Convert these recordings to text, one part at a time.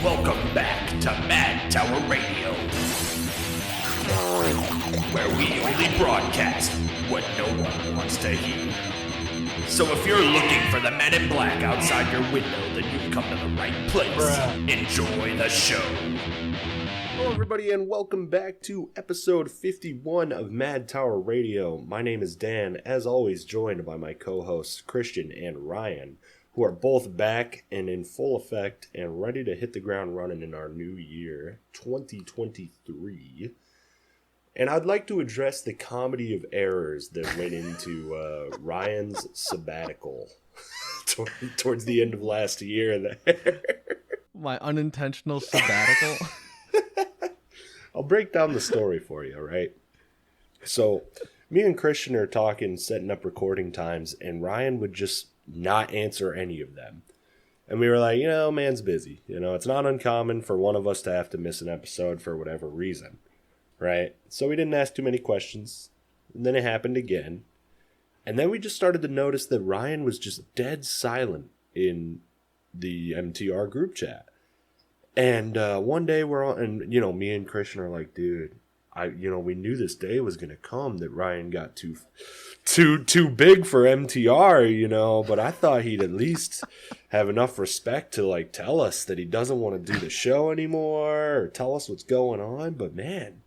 Welcome back to Mad Tower Radio, where we only broadcast what no one wants to hear. So if you're looking for the men in black outside your window, then you've come to the right place. Enjoy the show. Hello everybody and welcome back to episode 51 of Mad Tower Radio. My name is Dan, as always joined by my co-hosts Christian and Ryan, who are both back and in full effect and ready to hit the ground running in our new year, 2023. And I'd like to address the comedy of errors that went into Ryan's sabbatical towards the end of last year. My unintentional sabbatical? I'll break down the story for you, right? So, me and Christian are talking, setting up recording times, and Ryan would just not answer any of them. And we were like, man's busy. It's not uncommon for one of us to have to miss an episode for whatever reason, right? So we didn't ask too many questions. And then it happened again. And then we just started to notice that Ryan was just dead silent in the MTR group chat. And one day we're on, and me and Christian are like, dude, we knew this day was gonna come that Ryan got too big for MTR, but I thought he'd at least have enough respect to tell us that he doesn't want to do the show anymore or tell us what's going on. But man,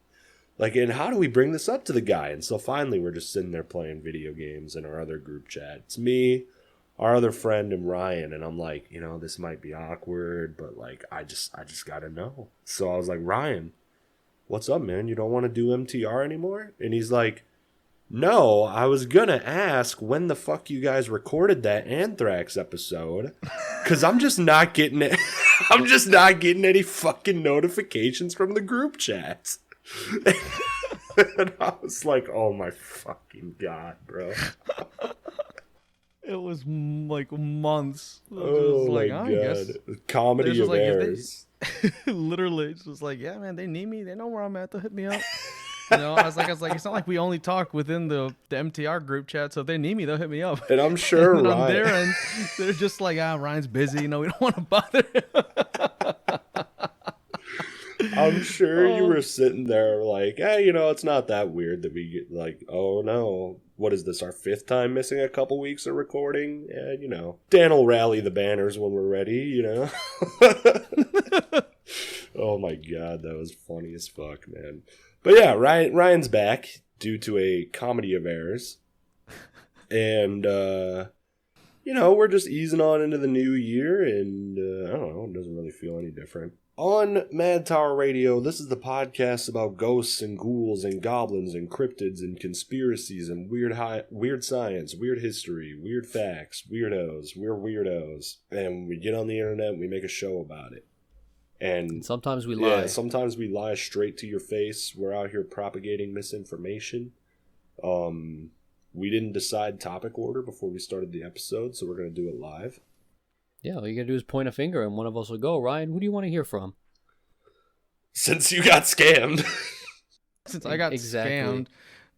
and how do we bring this up to the guy? And so finally we're just sitting there playing video games in our other group chat. It's me, our other friend, and Ryan, and I'm like, this might be awkward, but I just gotta know. So I was like, Ryan, what's up, man? You don't want to do MTR anymore? And he's like, no, I was gonna ask when the fuck you guys recorded that Anthrax episode, because I'm just not getting it. I'm just not getting any fucking notifications from the group chats. And I was like, oh my fucking god, bro. It was months. Oh my god. Comedy of errors. Literally, it's just yeah, man, they need me. They know where I'm at. They'll hit me up. I was like, it's not like we only talk within the MTR group chat. So if they need me, they'll hit me up. And I'm sure and Ryan. On their end, they're just like, Ryan's busy. We don't want to bother him. I'm sure you were sitting there it's not that weird that we get oh no, what is this, our fifth time missing a couple weeks of recording? And, Dan will rally the banners when we're ready, Oh my god, that was funny as fuck, man. But yeah, Ryan's back due to a comedy of errors. And, we're just easing on into the new year, and I don't know, it doesn't really feel any different. On Mad Tower Radio, this is the podcast about ghosts and ghouls and goblins and cryptids and conspiracies and weird science, weird history, weird facts, weirdos. We're weirdos. And we get on the internet and we make a show about it. And sometimes we lie. Yeah, sometimes we lie straight to your face. We're out here propagating misinformation. We didn't decide topic order before we started the episode, so we're going to do it live. Yeah, all you gotta do is point a finger and one of us will go, Ryan, who do you want to hear from? Since you got scammed. Since I got scammed,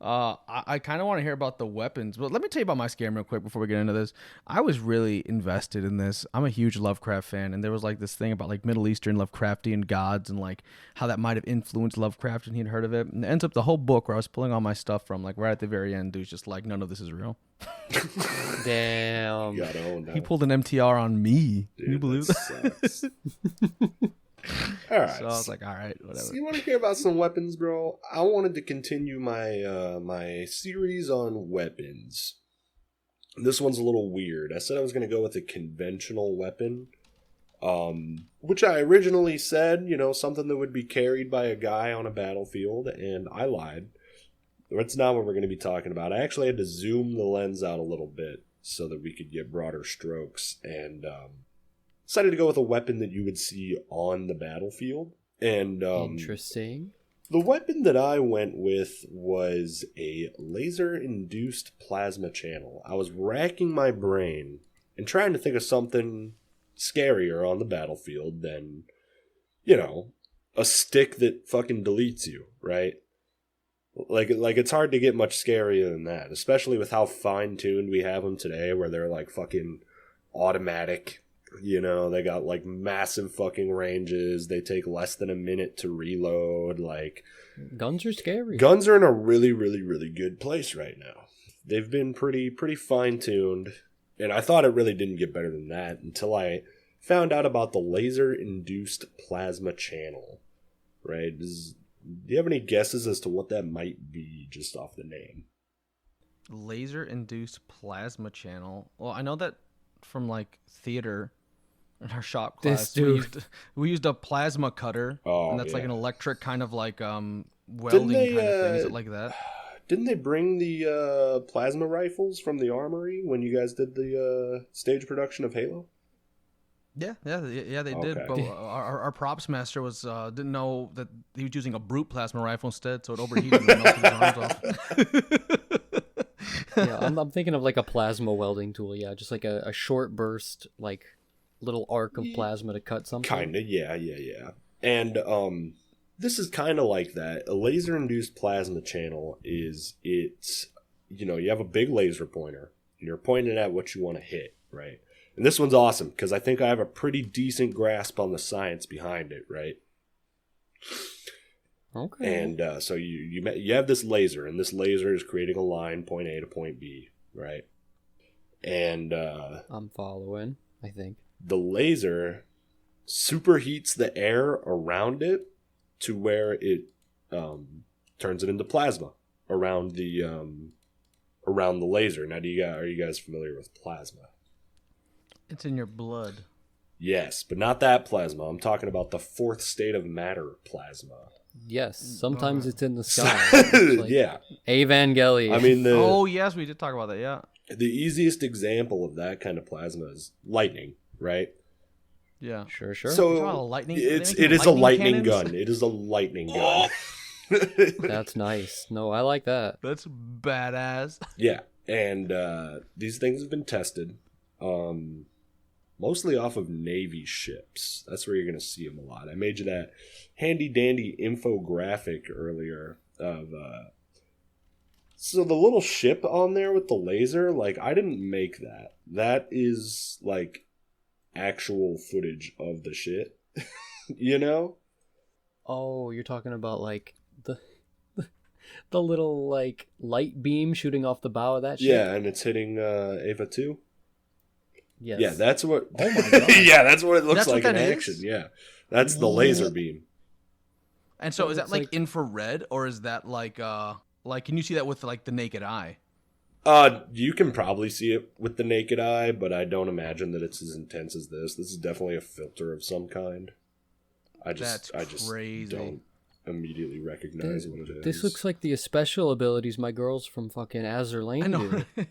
I kind of want to hear about the weapons. But let me tell you about my scam real quick before we get into this. I was really invested in this. I'm a huge Lovecraft fan, and there was this thing about Middle Eastern Lovecraftian gods and how that might have influenced Lovecraft, and he'd heard of it. And it ends up the whole book where I was pulling all my stuff from, right at the very end, it was just none of this is real. Damn. You gotta own that. He pulled an MTR on me. Dude, Can you believe that? All right. So I was like, all right, whatever. So you want to hear about some weapons, bro? I wanted to continue my my series on weapons. This one's a little weird. I said I was going to go with a conventional weapon, which I originally said, something that would be carried by a guy on a battlefield, and I lied. That's not what we're going to be talking about. I actually had to zoom the lens out a little bit so that we could get broader strokes, and decided to go with a weapon that you would see on the battlefield. And interesting. The weapon that I went with was a laser-induced plasma channel. I was racking my brain and trying to think of something scarier on the battlefield than, a stick that fucking deletes you, right? It's hard to get much scarier than that, especially with how fine-tuned we have them today, where they're fucking automatic You know, they got like massive fucking ranges. They take less than a minute to reload. Like, guns are scary. Guns are in a really, really, really good place right now. They've been pretty fine tuned, and I thought it really didn't get better than that until I found out about the laser-induced plasma channel. Right? Do you have any guesses as to what that might be, just off the name? Laser-induced plasma channel. Well, I know that from like theater in our shop class. We used a plasma cutter, and that's like an electric kind of like welding kind of thing. Is it like that? Didn't they bring the plasma rifles from the armory when you guys did the stage production of Halo? Yeah, they did. But our props master didn't know that he was using a brute plasma rifle instead, so it overheated and melted his arms off. Yeah, I'm thinking of like a plasma welding tool. Yeah, just like a short burst, like little arc of plasma to cut something. Kinda, yeah. And this is kind of like that. A laser-induced plasma channel you have a big laser pointer, and you're pointing at what you want to hit, right? And this one's awesome, because I think I have a pretty decent grasp on the science behind it, right? Okay. And so you have this laser, and this laser is creating a line, point A to point B, right? And I'm following, I think. The laser superheats the air around it to where it turns it into plasma around the laser. Now, are you guys familiar with plasma? It's in your blood. Yes, but not that plasma. I'm talking about the fourth state of matter plasma. Yes, sometimes it's in the sky. Like yeah. Evangelion. I mean, oh yes, we did talk about that. Yeah. The easiest example of that kind of plasma is lightning, right? Yeah, sure. So it is a lightning gun. It is a lightning gun. That's nice. No, I like that. That's badass. Yeah, and these things have been tested, mostly off of Navy ships. That's where you're going to see them a lot. I made you that handy dandy infographic earlier of. So the little ship on there with the laser, like, I didn't make that. That is like actual footage of the shit. You know? Oh, you're talking about like the little like light beam shooting off the bow of that ship? Yeah, and it's hitting Ava 2. Yes. Yeah, that's what. Oh my god. Yeah, that's what it looks That's like what in that action. is? Yeah, that's the laser beam. And so, is that it's like like- infrared, or is that like can you see that with like the naked eye? You can probably see it with the naked eye, but I don't imagine that it's as intense as this. This is definitely a filter of some kind. I just crazy. don't immediately recognize what it is. This looks like the special abilities my girls from fucking Azur Lane I know. do.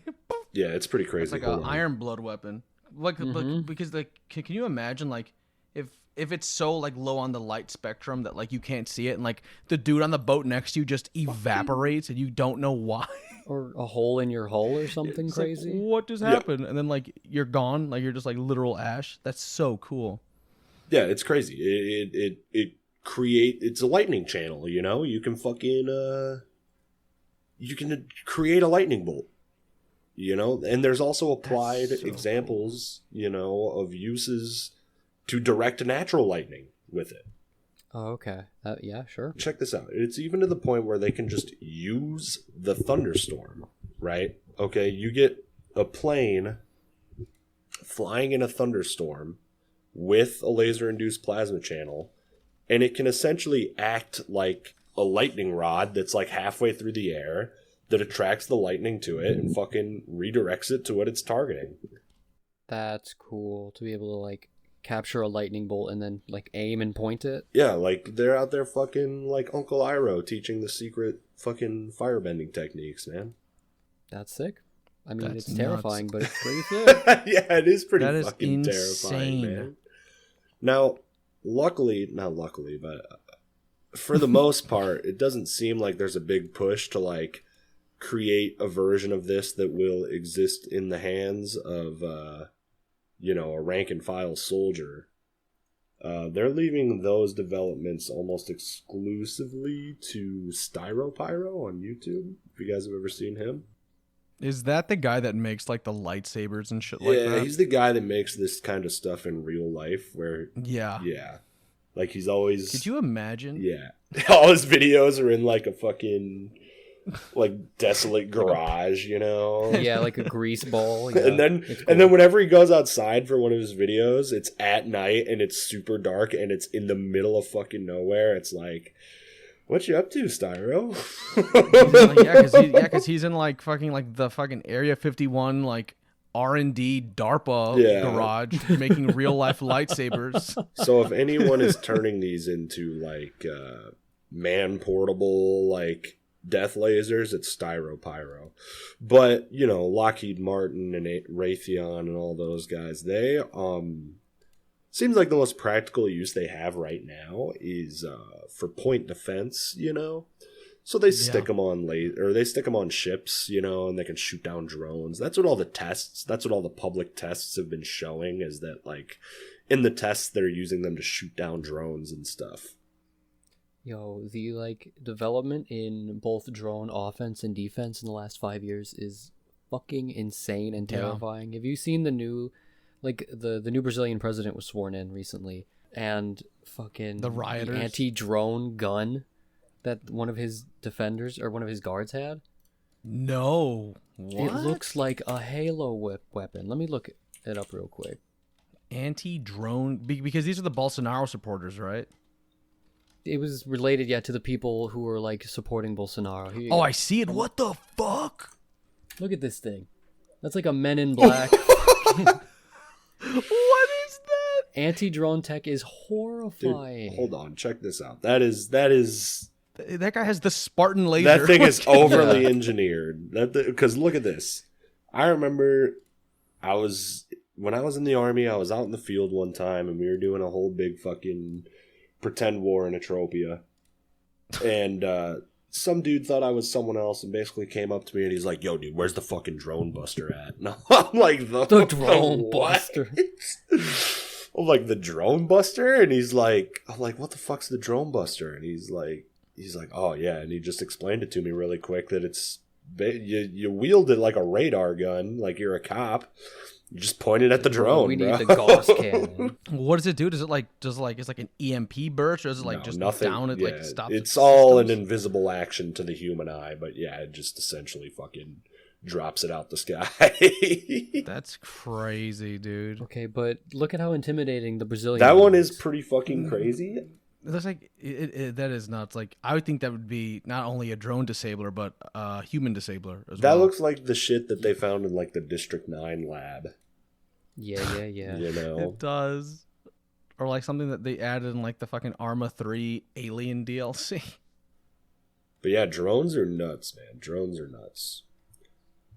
Yeah, it's pretty crazy. It's like Hold an on. iron blood weapon. Like, because like, can you imagine like if it's so like low on the light spectrum that like you can't see it, and like the dude on the boat next to you just evaporates and you don't know why. Or a hole in your hull or something It's like, crazy. what just happened? And then like you're gone, like you're just like literal ash. That's so cool. Yeah, it's crazy. It's a lightning channel, you know? You can fucking you can create a lightning bolt. You know? And there's also applied examples, you know, of uses to direct natural lightning with it. Oh, okay. Yeah, sure. Check this out. It's even to the point where they can just use the thunderstorm, right? Okay, you get a plane flying in a thunderstorm with a laser-induced plasma channel, and it can essentially act like a lightning rod that's like halfway through the air that attracts the lightning to it and fucking redirects it to what it's targeting. That's cool to be able to like capture a lightning bolt and then like aim and point it. Yeah, like they're out there fucking like Uncle Iroh teaching the secret fucking firebending techniques, man. That's sick. I mean, That's it's nuts. terrifying, but it's pretty sick. Yeah, it is pretty That is fucking insane. terrifying, man. Now, not luckily, but for the most part, it doesn't seem like there's a big push to like create a version of this that will exist in the hands of a rank and file soldier. They're leaving those developments almost exclusively to Styropyro on YouTube. If you guys have ever seen him. Is that the guy that makes like the lightsabers and shit Yeah, like that? he's the guy that makes this kind of stuff in real life where Yeah. like he's always Could you imagine? Yeah. All his videos are in like a fucking like desolate garage, you know? Yeah, like a grease ball. Yeah, and then whenever he goes outside for one of his videos, it's at night and it's super dark and it's in the middle of fucking nowhere. It's like, what you up to, Styro? Because he's in like fucking like the fucking Area 51 like R&D DARPA garage making real life lightsabers. So if anyone is turning these into like man portable like death lasers, it's Styro Pyro. But you know, Lockheed Martin and Raytheon and all those guys, they seems like the most practical use they have right now is for point defense, you know. So they stick them on they stick them on ships, you know, and they can shoot down drones. That's what all the public tests have been showing, is that like in the tests they're using them to shoot down drones and stuff. Yo, the like development in both drone offense and defense in the last 5 years is fucking insane and terrifying. Have you seen the new, like the new Brazilian president was sworn in recently, and fucking the rioters, the anti-drone gun that one of his defenders or one of his guards had? No. What? It looks like a Halo weapon. Let me look it up real quick. Anti-drone, because these are the Bolsonaro supporters, right? It was related, to the people who were like supporting Bolsonaro. Here you go. go. I see it. What the fuck? Look at this thing. That's like a Men in Black. What is that? Anti-drone tech is horrifying. Dude, hold on, check this out. That guy has the Spartan laser. That thing is overly engineered. Because look at this. I remember when I was in the Army, I was out in the field one time and we were doing a whole big fucking pretend war in Atropia. And some dude thought I was someone else and basically came up to me and he's like, yo, dude, where's the fucking drone buster at? And I'm like, the drone buster. I'm like, the drone buster? And I'm like, what the fuck's the drone buster? And he's like, oh yeah. And he just explained it to me really quick that it's, you wield it like a radar gun, like you're a cop. You just point it at the drone. We need the Gauss cannon. What does it do? Does it like it's like an EMP burst, or is it like just nothing, down it like stops? It's all an invisible action to the human eye, but yeah, it just essentially fucking drops it out the sky. That's crazy, dude. Okay, but look at how intimidating the Brazilian. That one is pretty fucking crazy. It looks like that is nuts. Like I would think that would be not only a drone disabler, but a human disabler as well. That looks like the shit that they found in like the District 9 lab. Yeah. You know, it does. Or like something that they added in like the fucking Arma 3 Alien DLC. But yeah, drones are nuts, man. Drones are nuts.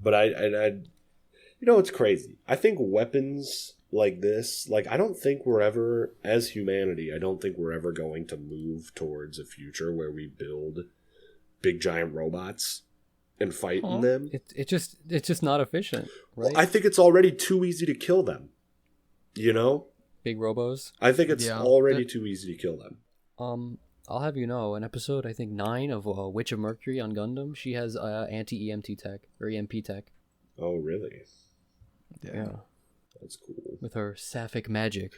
But I you know, it's crazy. I think weapons like this, like I don't think we're ever, as humanity, I don't think we're ever going to move towards a future where we build big giant robots and fight in them. It's just not efficient, right? Well, I think it's already too easy to kill them. You know? Big robos. I think it's already too easy to kill them. I'll have you know, in episode I think 9 of Witch of Mercury on Gundam, she has anti-EMT tech or EMP tech. Oh, really? Yeah. That's cool. With her sapphic magic.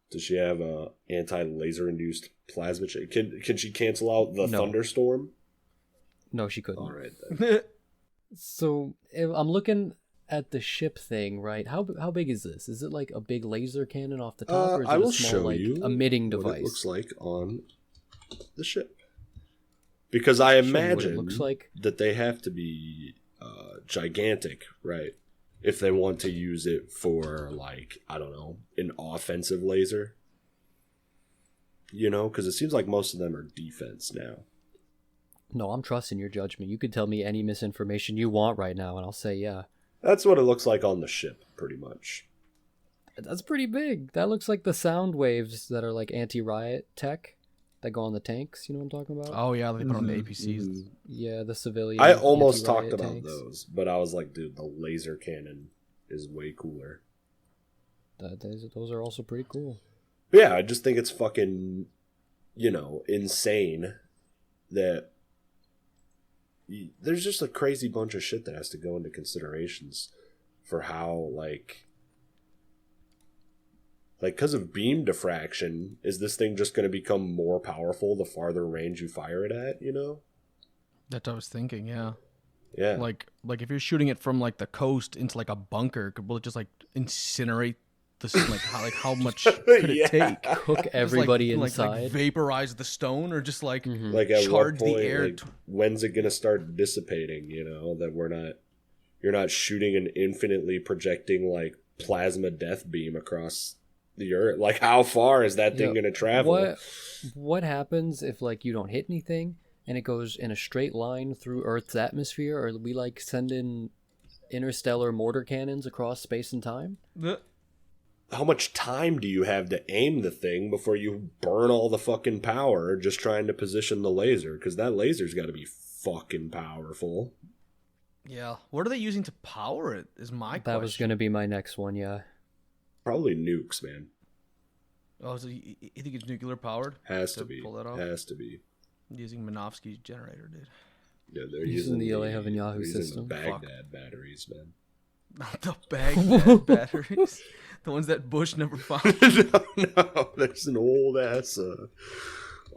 Does she have a anti-laser induced plasma? Can she cancel out the thunderstorm? No, she couldn't. All right then. So I'm looking at the ship thing, right? How big is this? Is it like a big laser cannon off the top, or is it a small like emitting device? What it looks like on the ship. Because I imagine that they have to be gigantic, right? If they want to use it for, like, I don't know, an offensive laser. You know, because it seems like most of them are defense now. No, I'm trusting your judgment. You could tell me any misinformation you want right now, and I'll say yeah. That's what it looks like on the ship, pretty much. That's pretty big. That looks like the sound waves that are like anti-riot tech that go on the tanks. You know what I'm talking about? Oh yeah, they put on the APCs. Mm-hmm. Yeah, the civilian. I almost talked about tanks. those, but I was like, dude, the laser cannon is way cooler. Those are also pretty cool. Yeah, I just think it's fucking, insane that there's just a crazy bunch of shit that has to go into considerations for how, like because of beam diffraction, is this thing just going to become more powerful the farther range you fire it at, you know? That's what I was thinking, yeah. Yeah. Like if you're shooting it from like the coast into like a bunker, will it just like incinerate this? Like how much could it take? Cook everybody inside, like vaporize the stone, or just like like at charge what point, the air? like, when's it going to start dissipating? You know, that you're not shooting an infinitely projecting like plasma death beam across the earth. Like, how far is that thing going to travel? What happens if like you don't hit anything and it goes in a straight line through Earth's atmosphere, or we like send in interstellar mortar cannons across space and time? How much time do you have to aim the thing before you burn all the fucking power just trying to position the laser? Because that laser's got to be fucking powerful. Yeah. What are they using to power it is my question. That was going to be my next one, yeah. Probably nukes, man. Oh, so you think it's nuclear powered? Has to be. Pull that off? Has to be. Using Minovsky's generator, dude. Yeah, they're using the Alejev and Yahoo system. The Baghdad batteries, man. Not the Baghdad batteries. The ones that Bush never found. No. There's an old ass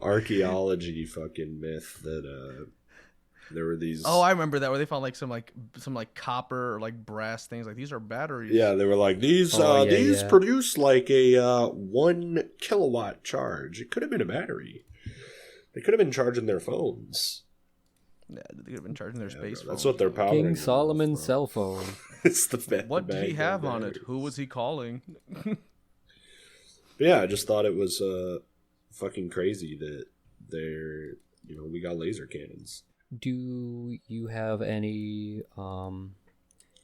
archaeology fucking myth that there were these. Oh, I remember that, where they found like some copper or like brass things. Like, these are batteries. Yeah, they were like, these produce like a 1 kilowatt charge. It could have been a battery. They could have been charging their phones. Yeah, they could have been charging their space phones. That's what they're powering. King Solomon's cell phone. It's the What did he have on it? Who was he calling? Yeah, I just thought it was fucking crazy that we got laser cannons. Do you have any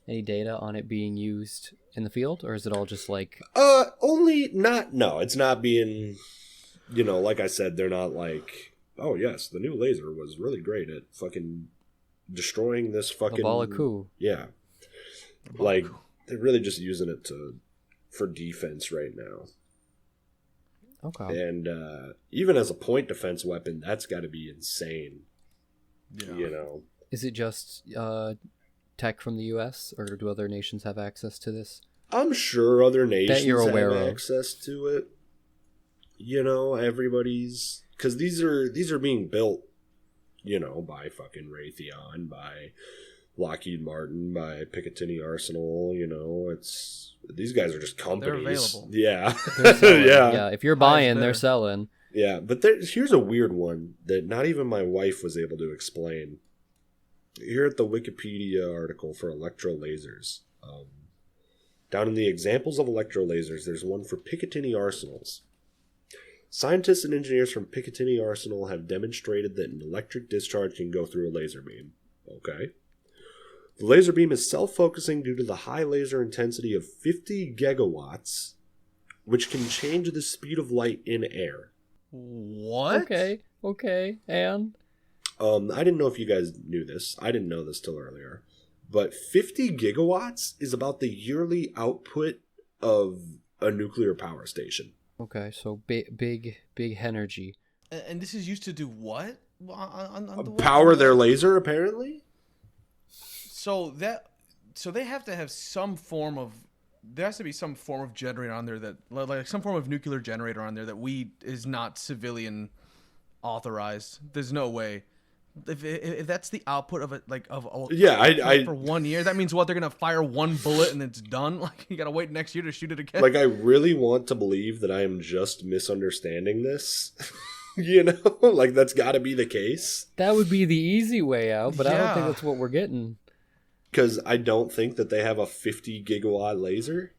data on it being used in the field, or is it all just like it's not being, like I said, they're not like, oh yes, the new laser was really great at fucking destroying this fucking Balaku. Yeah. Like, they're really just using it for defense right now. Okay. And even as a point defense weapon, that's got to be insane. Yeah. Is it just tech from the U.S., or do other nations have access to this? I'm sure other nations that you're aware have of access to it. Everybody's, because these are being built, by fucking Raytheon, by Lockheed Martin, by Picatinny Arsenal. These guys are just companies. They're available. Yeah. Yeah. If you're buying, they're selling. Yeah, but here's a weird one that not even my wife was able to explain. Here at the Wikipedia article for electrolasers, down in the examples of electrolasers, there's one for Picatinny arsenals. Scientists and engineers from Picatinny Arsenal have demonstrated that an electric discharge can go through a laser beam. Okay. The laser beam is self-focusing due to the high laser intensity of 50 gigawatts, which can change the speed of light in air. What? Okay, and? I didn't know if you guys knew this. I didn't know this till earlier. But 50 gigawatts is about the yearly output of a nuclear power station. Okay, so big energy. And this is used to do what? On the power their laser, apparently? So they have to have some form of... There has to be some form of generator on there that, like some form of nuclear generator on there that is not civilian authorized. There's no way. If that's the output of it, for 1 year, that means what? They're gonna fire one bullet and it's done. Like, you gotta wait next year to shoot it again. Like, I really want to believe that I am just misunderstanding this. Like, that's got to be the case. That would be the easy way out, but I don't think that's what we're getting. Because I don't think that they have a 50 gigawatt laser.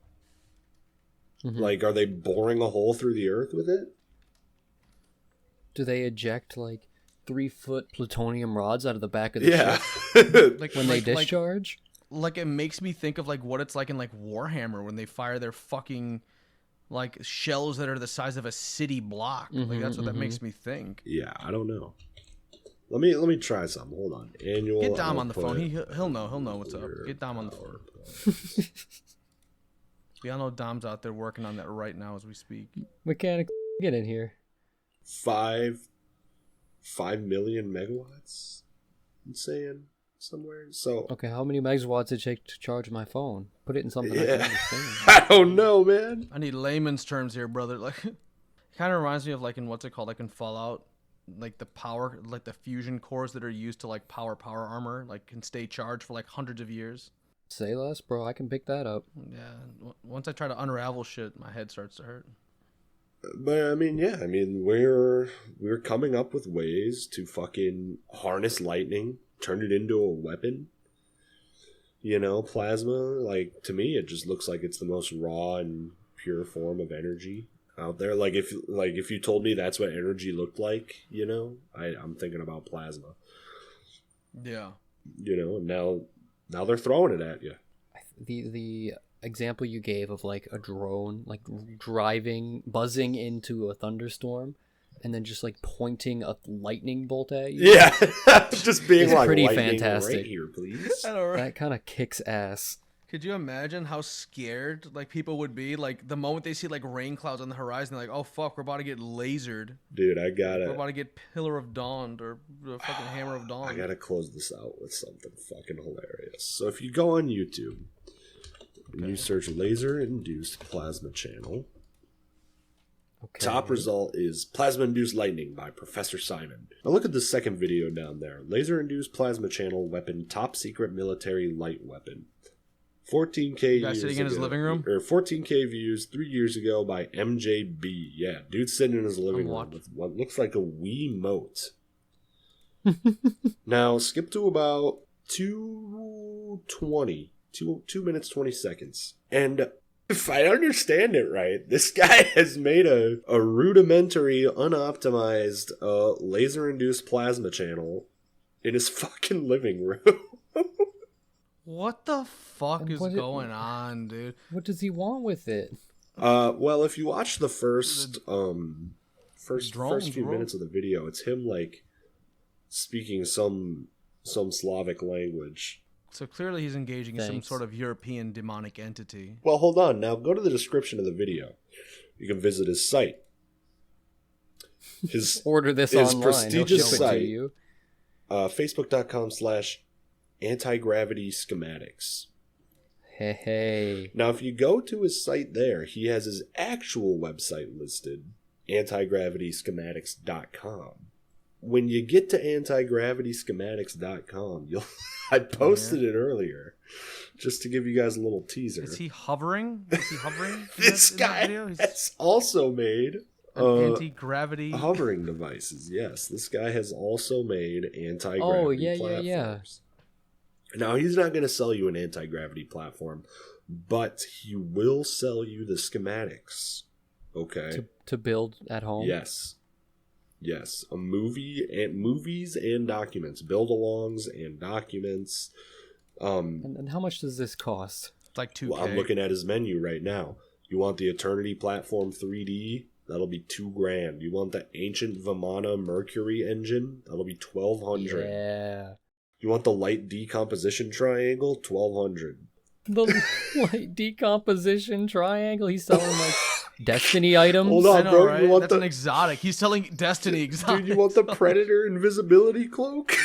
Mm-hmm. Like, are they boring a hole through the earth with it? Do they eject, 3-foot plutonium rods out of the back of the ship? When they discharge? Like, it makes me think of, what it's like in, Warhammer when they fire their fucking, shells that are the size of a city block. That's what that makes me think. Yeah, I don't know. Let me try something. Hold on. Annual. Get Dom on the phone. He'll know. He'll know what's up. Get Dom on the phone. We all know Dom's out there working on that right now as we speak. Mechanic, get in here. 5 million megawatts. saying somewhere. So okay, how many megawatts it take to charge my phone? Put it in something I can understand. I don't know, man. I need layman's terms here, brother. Like, it kind of reminds me of like in what's it called, like in Fallout, like the power, like the fusion cores that are used to like power armor, like can stay charged for like hundreds of years. Say less, bro. I can pick that up. Yeah. Once I try to unravel shit, my head starts to hurt. But I mean, yeah, I mean, we're coming up with ways to fucking harness lightning, turn it into a weapon. You know, plasma, like, to me, it just looks like it's the most raw and pure form of energy out there. Like if you told me that's what energy looked like, you know, I'm thinking about plasma. Yeah. You know, and now they're throwing it at you. The example you gave of like a drone like buzzing into a thunderstorm and then just like pointing a lightning bolt at you. Yeah. Just being it's like pretty lightning fantastic. Right here, please. I know, right? That kind of kicks ass. Could you imagine how scared like people would be like the moment they see like rain clouds on the horizon? They're like, "Oh fuck, we're about to get lasered." Dude, We're about to get Pillar of Dawn or fucking Hammer of Dawn. I gotta close this out with something fucking hilarious. So if you go on YouTube and you search laser-induced plasma channel, top result is plasma-induced lightning by Professor Simon. Now look at the second video down there. Laser-induced plasma channel weapon, top secret military light weapon. 14K guy sitting in his living room? Or 14K views 3 years ago by MJB. Yeah, dude sitting in his living room with what looks like a Wiimote. Now, skip to about 2:20. 2 minutes 20 seconds. And if I understand it right, this guy has made a rudimentary, unoptimized laser-induced plasma channel in his fucking living room. What the fuck is going on, dude? What does he want with it? Well, if you watch the first few minutes of the video, it's him like speaking some Slavic language. So clearly he's engaging in some sort of European demonic entity. Well, hold on. Now go to the description of the video. You can visit his site. Order this his online. Prestigious site. Facebook.com/anti-gravity schematics. Hey. Now, if you go to his site there, he has his actual website listed, antigravityschematics.com. When you get to antigravityschematics.com, I posted it earlier just to give you guys a little teaser. Is he hovering? This guy has also made anti-gravity hovering devices. Yes, this guy has also made anti-gravity platforms. Yeah. Now, he's not going to sell you an anti-gravity platform, but he will sell you the schematics. Okay. To build at home? Yes. Movies and documents. Build-alongs and documents. And how much does this cost? Like $2,000. Well, I'm looking at his menu right now. You want the Eternity Platform 3D? That'll be $2,000. You want the Ancient Vimana Mercury engine? That'll be $1,200. Yeah. You want the light decomposition triangle? $1,200. The light decomposition triangle? He's selling like Destiny items? Hold on, bro. Right? You want That's an exotic. He's selling Destiny exotic. Dude, you want the Predator invisibility cloak?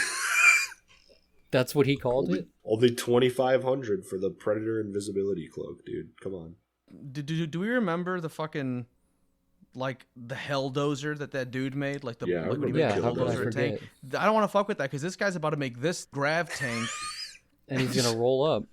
That's what he called it? Only $2,500 for the Predator invisibility cloak, dude. Come on. Do we remember the fucking... like the Helldozer that dude made, like the how could Helldozer tank. I don't want to fuck with that because this guy's about to make this grav tank, and he's gonna roll up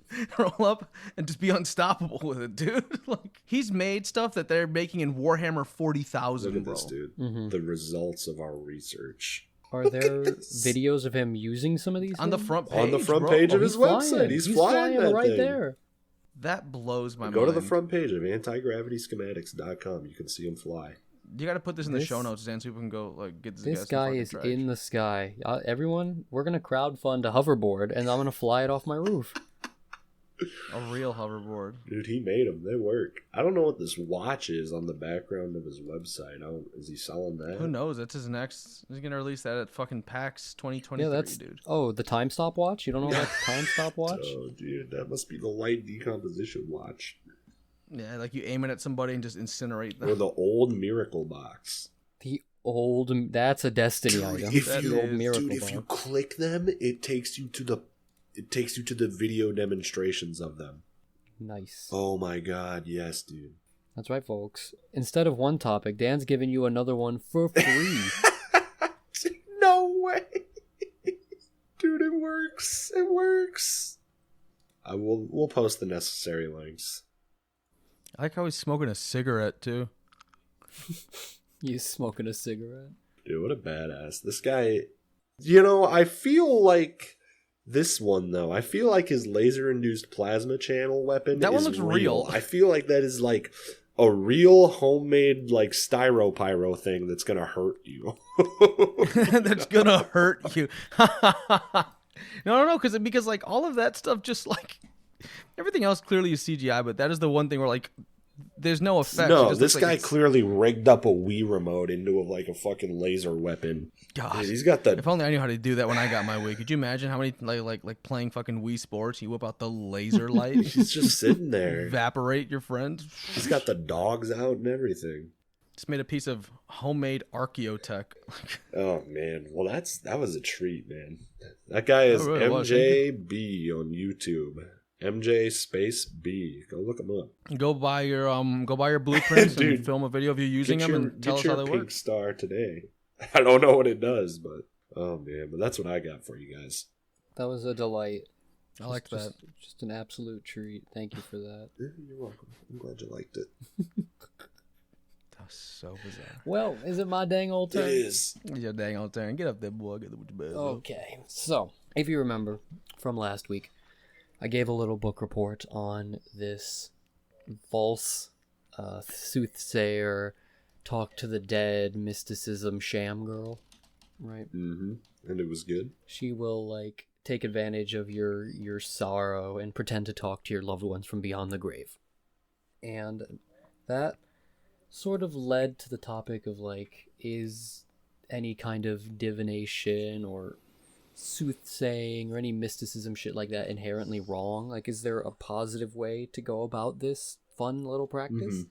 and just be unstoppable with it, dude. Like he's made stuff that they're making in Warhammer 40,000. Look at this, dude. Mm-hmm. The results of our research. Are there videos of him using some of these on things? the front page? On the front page of his website, he's flying that right thing. there. That blows my mind. Go to the front page of antigravityschematics.com. You can see him fly. You got to put this in the show notes, Dan, so people can go like get this guy is in the sky. Everyone, we're gonna crowdfund a hoverboard, and I'm gonna fly it off my roof. A real hoverboard, dude. He made them. They work. I don't know what this watch is on the background of his website. Is he selling that? Who knows? That's his next. He's gonna release that at fucking PAX 2023, dude. Oh, the time stop watch. You don't know about the time stop watch? Oh, dude, that must be the light decomposition watch. Yeah, like you aim it at somebody and just incinerate them. Or the old miracle box. The That's a destiny item. If you click them, it takes you to the video demonstrations of them. Nice. Oh my god, yes, dude. That's right, folks. Instead of one topic, Dan's giving you another one for free. No way. Dude, it works. It works. We'll post the necessary links. I like how he's smoking a cigarette, too. He's smoking a cigarette. Dude, what a badass. This guy... You know, I feel like... This one, though, I feel like his laser-induced plasma channel weapon that is one looks real. I feel like that is, like, a real homemade, like, styropyro thing that's gonna hurt you. That's gonna hurt you. No, because, like, all of that stuff just, like... Everything else clearly is CGI, but that is the one thing where, like, there's no effect. No, this guy clearly rigged up a Wii remote into a fucking laser weapon. God, dude, he's got the. If only I knew how to do that when I got my Wii. Could you imagine how many like playing fucking Wii Sports? You whip out the laser light. He's just sitting there. Evaporate your friends. He's got the dogs out and everything. Just made a piece of homemade archaeotech. Oh man, well that was a treat, man. That guy is MJB on YouTube. MJ space B. Go look him up. Go buy your blueprints Dude, and film a video of you using them and tell us how they work. Get your pink star today. I don't know what it does, but oh man, but that's what I got for you guys. That was a delight. I like that. Just an absolute treat. Thank you for that. Yeah, you're welcome. I'm glad you liked it. That's so bizarre. Well, is it my dang old turn? It is. It's your dang old turn. Get up there, boy. Get up with your bed. Okay, so if you remember from last week, I gave a little book report on this false soothsayer, talk to the dead, mysticism sham girl, right? Mm-hmm. And it was good. She will, like, take advantage of your sorrow and pretend to talk to your loved ones from beyond the grave. And that sort of led to the topic of, like, is any kind of divination or soothsaying or any mysticism shit like that inherently wrong? Like, is there a positive way to go about this fun little practice?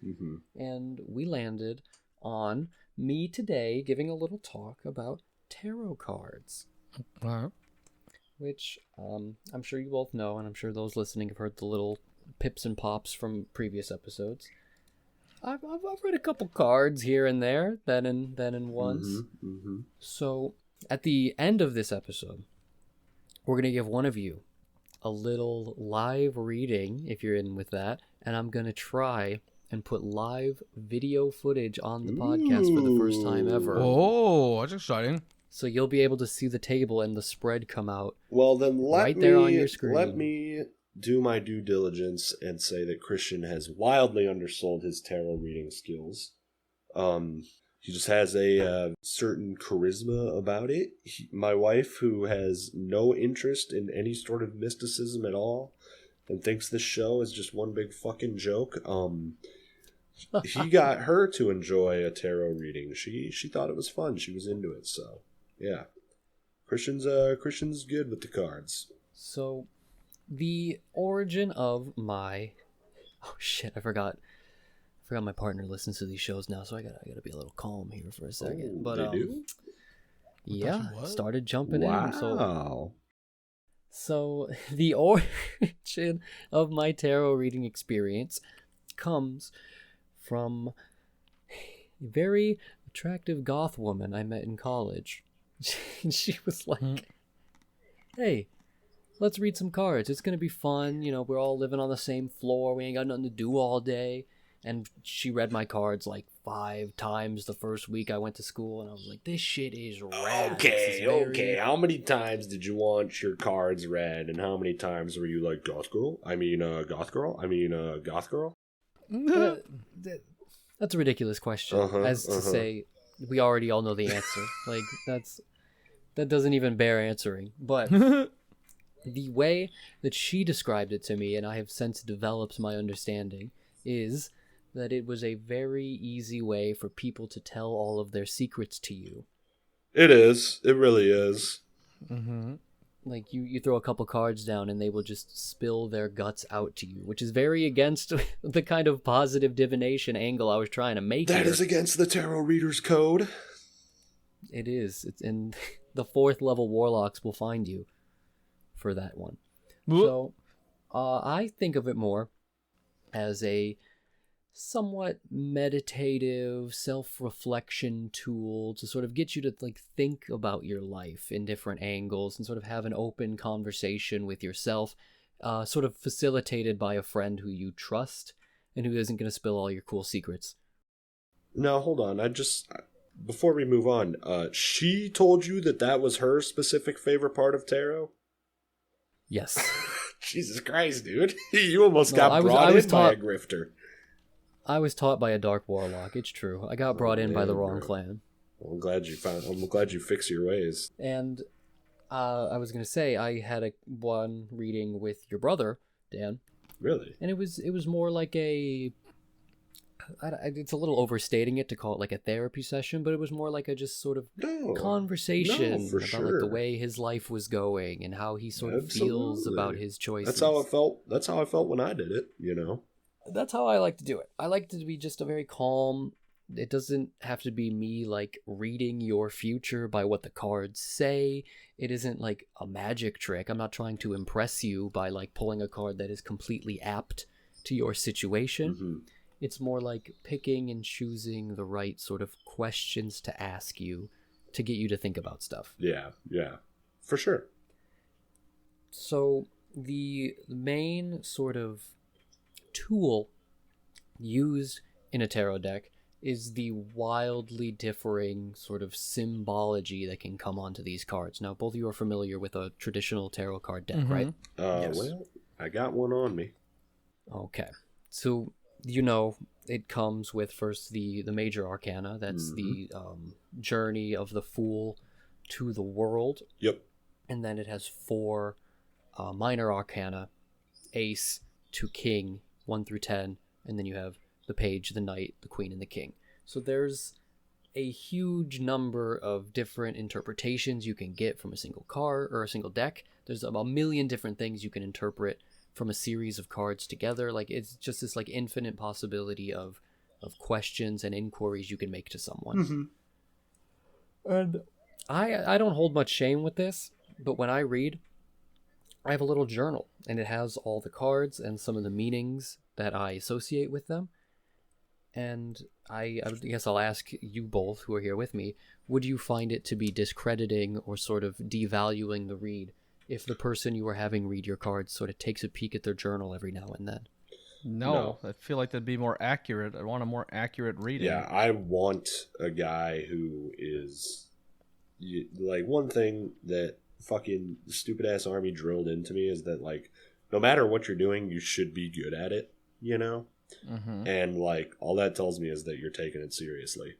And we landed on me today giving a little talk about tarot cards. Which I'm sure you both know, and I'm sure those listening have heard the little pips and pops from previous episodes. I've read a couple cards here and there, then and once. So at the end of this episode, we're going to give one of you a little live reading, if you're in with that, and I'm going to try and put live video footage on the podcast for the first time ever. Oh, that's exciting. So you'll be able to see the table and the spread come out. Well, then there on your screen. Let me do my due diligence and say that Christian has wildly undersold his tarot reading skills. He just has a certain charisma about it. My wife, who has no interest in any sort of mysticism at all, and thinks this show is just one big fucking joke, he got her to enjoy a tarot reading. She thought it was fun. She was into it. So yeah, Christian's good with the cards. So the origin of my I forgot my partner listens to these shows now, so I gotta be a little calm here for a second. But they do? Yeah, started jumping in. Wow. So the origin of my tarot reading experience comes from a very attractive goth woman I met in college. She was like, "Hey, let's read some cards. It's gonna be fun. You know, we're all living on the same floor. We ain't got nothing to do all day." And she read my cards like 5 times the first week I went to school, and I was like, this shit is rad. Okay. How many times did you want your cards read, and how many times were you like, goth girl? Goth girl? That's a ridiculous question. To say, we already all know the answer. Like, that doesn't even bear answering. But the way that she described it to me, and I have since developed my understanding, is that it was a very easy way for people to tell all of their secrets to you. It is. It really is. Mm-hmm. Like, you throw a couple cards down and they will just spill their guts out to you, which is very against the kind of positive divination angle I was trying to make. That is against the tarot reader's code. It is. It's in the 4th level warlocks will find you for that one. So, I think of it more as a somewhat meditative self-reflection tool to sort of get you to like think about your life in different angles and sort of have an open conversation with yourself, sort of facilitated by a friend who you trust and who isn't going to spill all your cool secrets. Now, hold on. Before we move on, she told you that was her specific favorite part of tarot? Yes. Jesus Christ, dude. You almost got brought in by a grifter. I was taught by a dark warlock. It's true. I got brought in by the wrong clan. Well, I'm glad you fix your ways. And I was gonna say I had one reading with your brother, Dan. Really? And it was more like it's a little overstating it to call it like a therapy session, but it was more like a just sort of conversation about like the way his life was going and how he sort of feels about his choices. That's how it felt. That's how I felt when I did it, you know. That's how I like to do it. I like to be just a very calm. It doesn't have to be me like reading your future by what the cards say. It isn't like a magic trick. I'm not trying to impress you by like pulling a card that is completely apt to your situation. Mm-hmm. It's more like picking and choosing the right sort of questions to ask you to get you to think about stuff. Yeah, for sure. So the main sort of tool used in a tarot deck is the wildly differing sort of symbology that can come onto these cards. Now, both of you are familiar with a traditional tarot card deck, right? Yes. Well, I got one on me. Okay. So, it comes with first the major arcana. That's the journey of the Fool to the world. Yep. And then it has 4 minor arcana, Ace to King, 1 through 10, and then you have the Page, the Knight, the Queen, and the King. So there's a huge number of different interpretations you can get from a single card or a single deck. There's a million different things you can interpret from a series of cards together. Like, it's just this like infinite possibility of questions and inquiries you can make to someone. Mm-hmm. And I don't hold much shame with this, but when I read, I have a little journal, and it has all the cards and some of the meanings that I associate with them. And I guess I'll ask you both who are here with me, would you find it to be discrediting or sort of devaluing the read if the person you are having read your cards sort of takes a peek at their journal every now and then? No, I feel like that'd be more accurate. I want a more accurate reading. Yeah, I want a guy who is... Like, one thing that fucking stupid ass army drilled into me is that like no matter what you're doing you should be good at it, you know. Mm-hmm. And like all that tells me is that you're taking it seriously.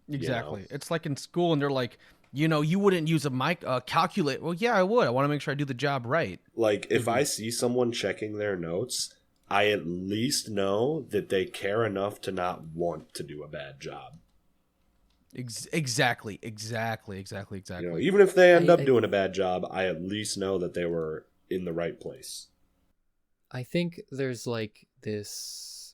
Exactly. You know? It's like in school and they're like, you wouldn't use a calculator. Well, yeah, I would. I want to make sure I do the job right. Like if I see someone checking their notes, I at least know that they care enough to not want to do a bad job. Exactly. Even if they end up doing a bad job, I at least know that they were in the right place. I think there's like this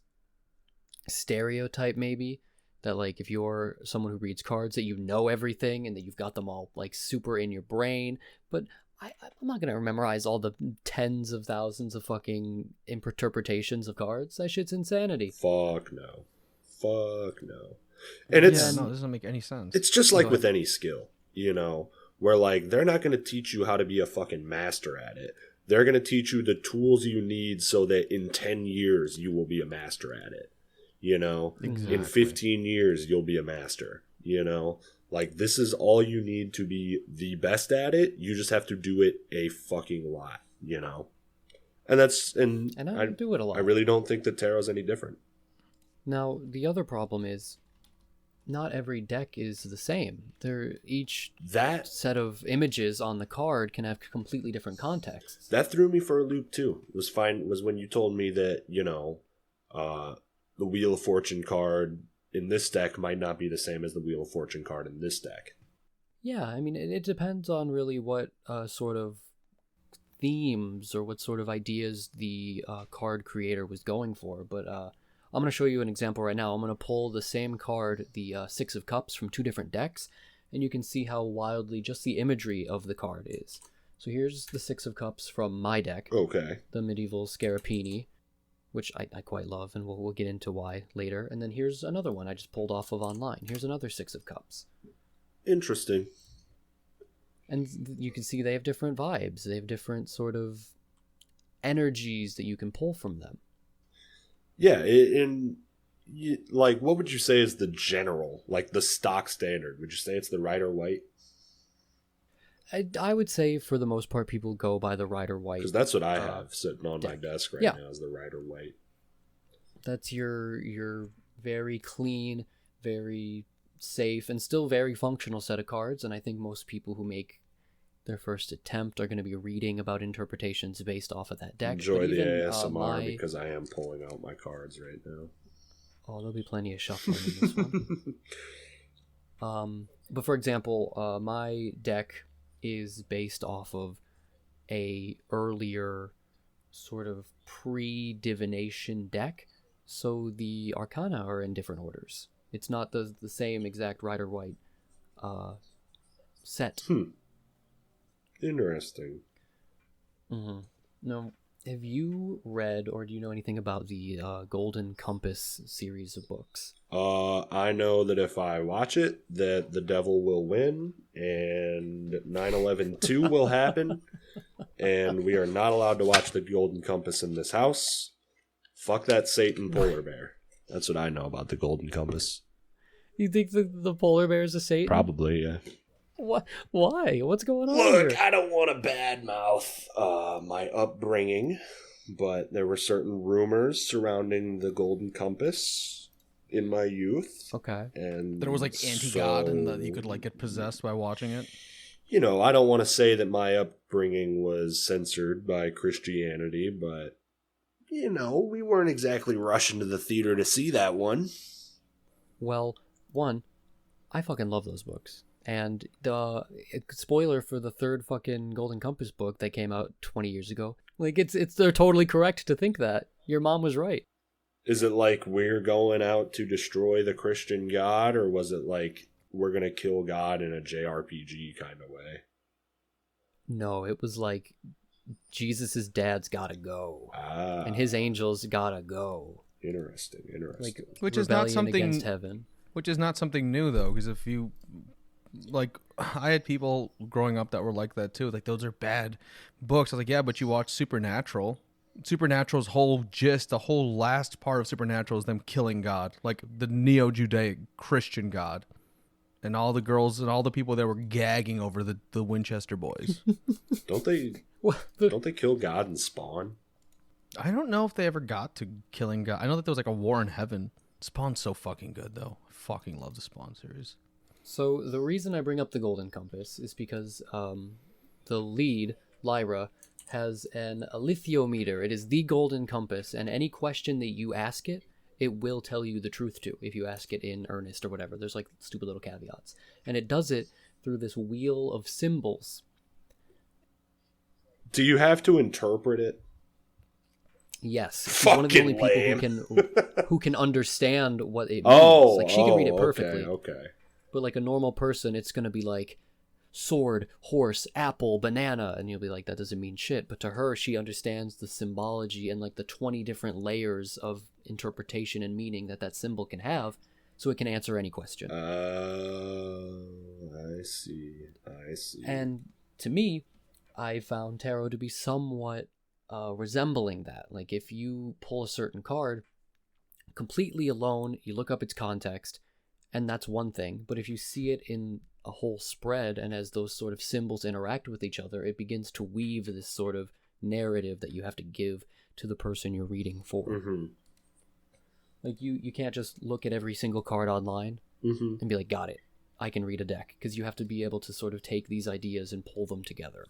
stereotype maybe that like if you're someone who reads cards that you know everything and that you've got them all like super in your brain, but I'm not going to memorize all the tens of thousands of fucking interpretations of cards. That shit's insanity. Fuck no. And it doesn't make any sense. It's just like with any skill, where like they're not going to teach you how to be a fucking master at it. They're going to teach you the tools you need so that in 10 years you will be a master at it. Exactly. In 15 years you'll be a master. Like this is all you need to be the best at it. You just have to do it a fucking lot. And I do it a lot. I really don't think that tarot's any different. Now, the other problem is not every deck is the same. Each set of images on the card can have completely different contexts. That threw me for a loop too. Was when you told me that, the Wheel of Fortune card in this deck might not be the same as the Wheel of Fortune card in this deck. Yeah, I mean, it depends on really what sort of themes or what sort of ideas the card creator was going for, but I'm going to show you an example right now. I'm going to pull the same card, the Six of Cups, from 2 different decks, and you can see how wildly just the imagery of the card is. So here's the Six of Cups from my deck. Okay. The medieval Scarapini, which I quite love, and we'll get into why later. And then here's another one I just pulled off of online. Here's another Six of Cups. Interesting. And you can see they have different vibes. They have different sort of energies that you can pull from them. Yeah, like, what would you say is the general, like the stock standard? Would you say it's the Rider White? I would say for the most part people go by the Rider White. Because that's what I have sitting on my desk right now, is the Rider White. That's your very clean, very safe, and still very functional set of cards. And I think most people who make their first attempt are going to be reading about interpretations based off of that deck. Enjoy the ASMR because I am pulling out my cards right now. Oh, there'll be plenty of shuffling in this one. But for example, my deck is based off of a earlier sort of pre-divination deck, so the arcana are in different orders. It's not the same exact Rider White set. Interesting. Mm-hmm. Now, have you read or do you know anything about the Golden Compass series of books? I know that if I watch it, that the devil will win, and 9/11-2 will happen, and we are not allowed to watch the Golden Compass in this house. Fuck that Satan polar bear. That's what I know about the Golden Compass. You think the polar bear is a Satan? Probably, yeah. What? Why? What's going on Look, here? I don't want to badmouth my upbringing, but there were certain rumors surrounding the Golden Compass in my youth. Okay. And there was like anti-god and that you could like get possessed by watching it. You know, I don't want to say that my upbringing was censored by Christianity, but, you know, we weren't exactly rushing to the theater to see that one. Well, one, I fucking love those books. And the spoiler for the third fucking Golden Compass book that came out 20 years ago. Like, they're totally correct to think that. Your mom was right. Is it like we're going out to destroy the Christian God, or was it like we're going to kill God in a JRPG kind of way? No, it was like Jesus' dad's gotta go. And his angels gotta go. Interesting. Like, which is not something against heaven. Which is not something new though, because if you like, I had people growing up that were like that too. Like, those are bad books. I was like, yeah, but you watch Supernatural. Supernatural's whole gist, the whole last part of Supernatural is them killing God, like the neo-Judaic Christian God, and all the girls and all the people that were gagging over the Winchester boys. Don't they kill God and Spawn? I don't know if they ever got to killing God. I know that there was like a war in heaven. Spawn's so fucking good though. I fucking love the Spawn series. So the reason I bring up the Golden Compass is because the lead, Lyra, has an alithiometer. It is the Golden Compass, and any question that you ask it, it will tell you the truth to, if you ask it in earnest or whatever. There's like stupid little caveats. And it does it through this wheel of symbols. Do you have to interpret it? Yes. She's Fucking one of the only lame. people who can understand what it means. Oh, like, she can read it perfectly. Okay. But like a normal person, it's going to be like sword, horse, apple, banana, and you'll be like, that doesn't mean shit. But to her, she understands the symbology and like the 20 different layers of interpretation and meaning that symbol can have, so it can answer any question. I see. And to me, I found tarot to be somewhat resembling that. Like, if you pull a certain card completely alone, you look up its context, and that's one thing. But if you see it in a whole spread, and as those sort of symbols interact with each other, it begins to weave this sort of narrative that you have to give to the person you're reading for. Mm-hmm. Like, you can't just look at every single card online and be like, got it, I can read a deck. Because you have to be able to sort of take these ideas and pull them together.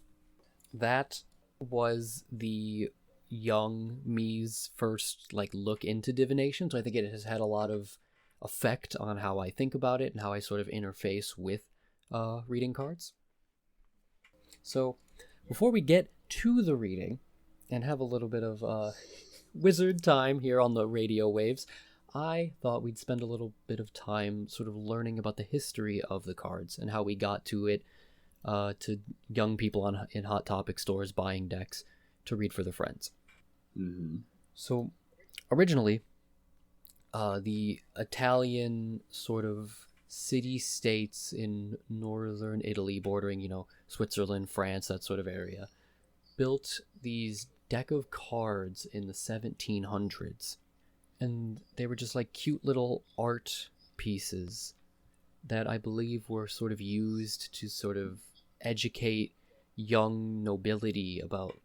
That was the young me's first like look into divination, so I think it has had a lot of effect on how I think about it and how I sort of interface with reading cards. So before we get to the reading and have a little bit of wizard time here on the radio waves, I thought we'd spend a little bit of time sort of learning about the history of the cards and how we got to it, to young people in Hot Topic stores buying decks to read for their friends. Mm-hmm. So, originally, the Italian sort of city-states in northern Italy, bordering, Switzerland, France, that sort of area, built these deck of cards in the 1700s. And they were just like cute little art pieces that I believe were sort of used to sort of educate young nobility about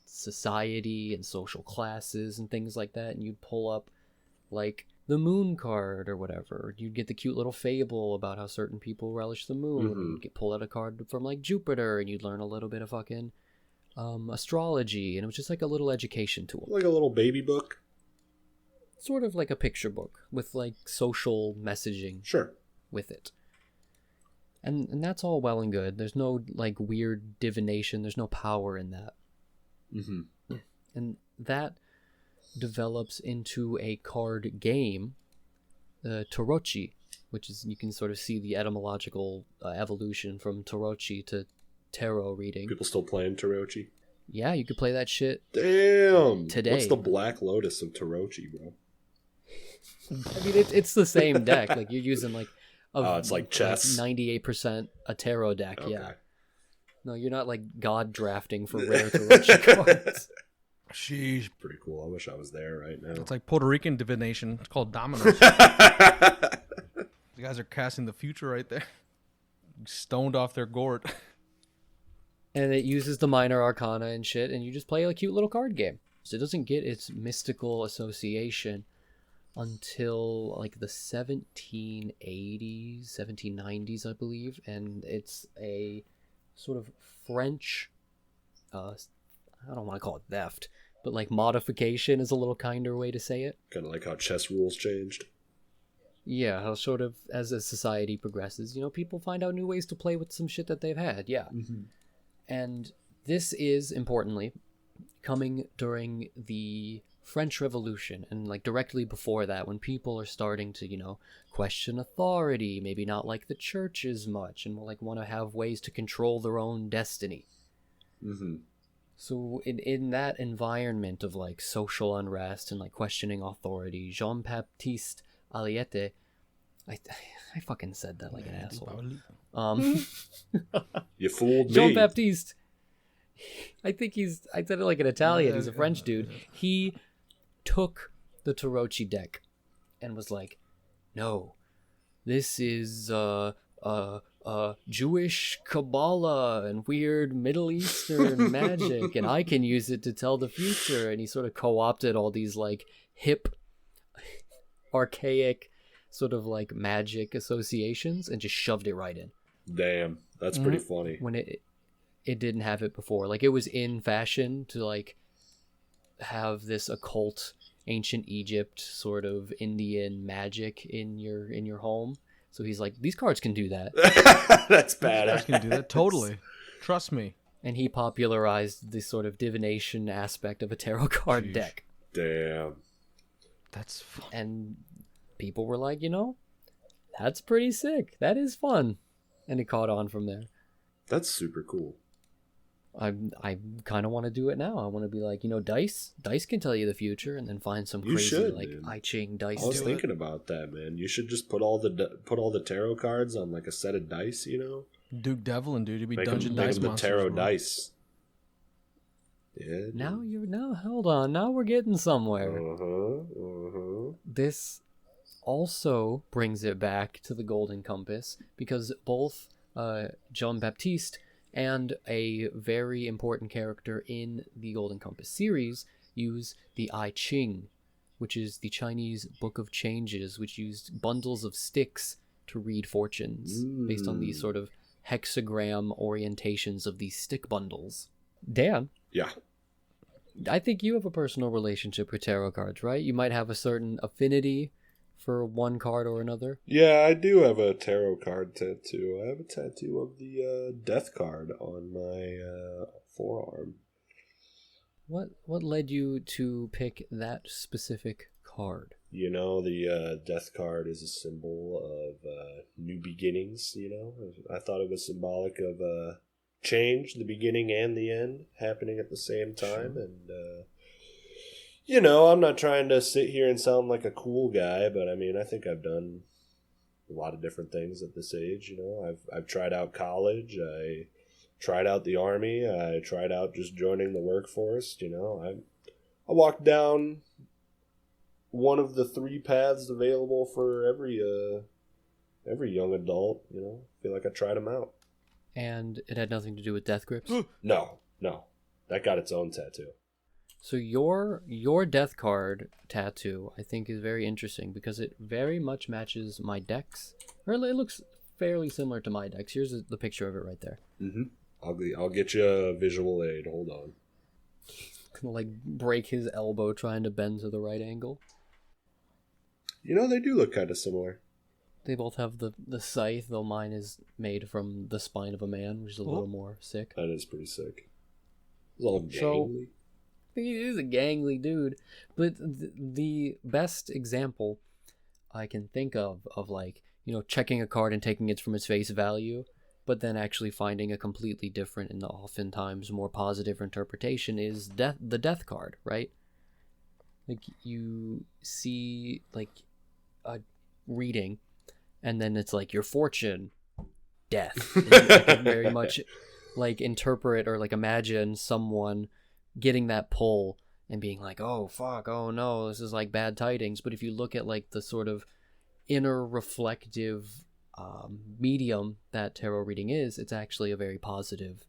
society and social classes and things like that. And you'd pull up like the moon card or whatever. You'd get the cute little fable about how certain people relish the moon. Mm-hmm. You'd pull out a card from like Jupiter, and you'd learn a little bit of fucking astrology, and it was just like a little education tool. Like a little baby book? Sort of like a picture book with like social messaging. Sure. With it. And that's all well and good. There's no like weird divination. There's no power in that. Mm-hmm. And that develops into a card game, Tarocchi, which is, you can sort of see the etymological evolution from Tarocchi to tarot reading. People still playing Tarocchi? Yeah, you could play that shit. Damn. Today. What's the Black Lotus of Tarocchi, bro? I mean, it's the same deck. Like, you're using like it's like chess. 98% a tarot deck. Okay. Yeah. No, you're not like god drafting for rare Tarocchi cards. Sheesh. Pretty cool. I wish I was there right now. It's like Puerto Rican divination. It's called dominoes. You guys are casting the future right there. Stoned off their gourd. And it uses the minor arcana and shit, and you just play a cute little card game. So it doesn't get its mystical association until like the 1780s, 1790s, I believe. And it's a sort of French, I don't want to call it theft, but like modification is a little kinder way to say it. Kind of like how chess rules changed. Yeah, how sort of as a society progresses, people find out new ways to play with some shit that they've had. Yeah. Mm-hmm. And this is, importantly, coming during the French Revolution, and like directly before that, when people are starting to, question authority, maybe not like the church as much, and like want to have ways to control their own destiny. Mm-hmm. So in that environment of like social unrest and like questioning authority, Jean-Baptiste Alliette, I fucking said that like an asshole. You fooled me. Jean-Baptiste, I said it like an Italian, he's a French dude. He took the Tarocchi deck and was like, no, this is Jewish Kabbalah and weird Middle Eastern magic, and I can use it to tell the future. And he sort of co-opted all these like hip, archaic sort of like magic associations and just shoved it right in. Damn, that's pretty funny. When it didn't have it before. Like, it was in fashion to like have this occult ancient Egypt sort of Indian magic in your home. So he's like, these cards can do that. That's bad. These cards can do that. Totally. Trust me. And he popularized the sort of divination aspect of a tarot card deck. Damn. That's fun. And people were like, that's pretty sick. That is fun. And it caught on from there. That's super cool. I kind of want to do it now. I want to be like, dice can tell you the future, and then find some crazy like man. I Ching dice. I was thinking about that, man. You should just put all the tarot cards on like a set of dice, Duke Devlin, dude. You'd be Make dungeon them dice the monsters, tarot bro. dice. Yeah. Now hold on. Now we're getting somewhere. Uh-huh. This also brings it back to the Golden Compass, because both Jean-Baptiste and a very important character in the Golden Compass series use the I Ching, which is the Chinese Book of Changes, which used bundles of sticks to read fortunes based on these sort of hexagram orientations of these stick bundles. Dan? Yeah. I think you have a personal relationship with tarot cards, right? You might have a certain affinity for one card or another. Yeah, I do have a tarot card tattoo. I have a tattoo of the death card on my forearm. What led you to pick that specific card? You know, the death card is a symbol of new beginnings, you know? I thought it was symbolic of change, the beginning and the end happening at the same time. Sure. And, you know, I'm not trying to sit here and sound like a cool guy, but I mean, I think I've done a lot of different things at this age, you know? I've tried out college, I tried out the Army, I tried out just joining the workforce, you know? I walked down one of the 3 paths available for every young adult, you know? I feel like I tried them out. And it had nothing to do with death grips? No. That got its own tattoo. So your death card tattoo, I think, is very interesting because it very much matches my decks. Or it looks fairly similar to my decks. Here's the picture of it right there. Mm-hmm. I'll get you a visual aid. Hold on. Gonna like break his elbow trying to bend to the right angle. You know, they do look kind of similar. They both have the scythe, though mine is made from the spine of a man, which is a little more sick. That is pretty sick. It's all gangly. He is a gangly dude. But the best example I can think of like, you know, checking a card and taking it from its face value, but then actually finding a completely different and oftentimes more positive interpretation is the death card, right? Like, you see, like, a reading, and then it's like, your fortune, death. And you can very much, like, interpret or, like, imagine someone getting that pull and being like, oh, fuck, oh, no, this is, like, bad tidings. But if you look at, like, the sort of inner reflective medium that tarot reading is, it's actually a very positive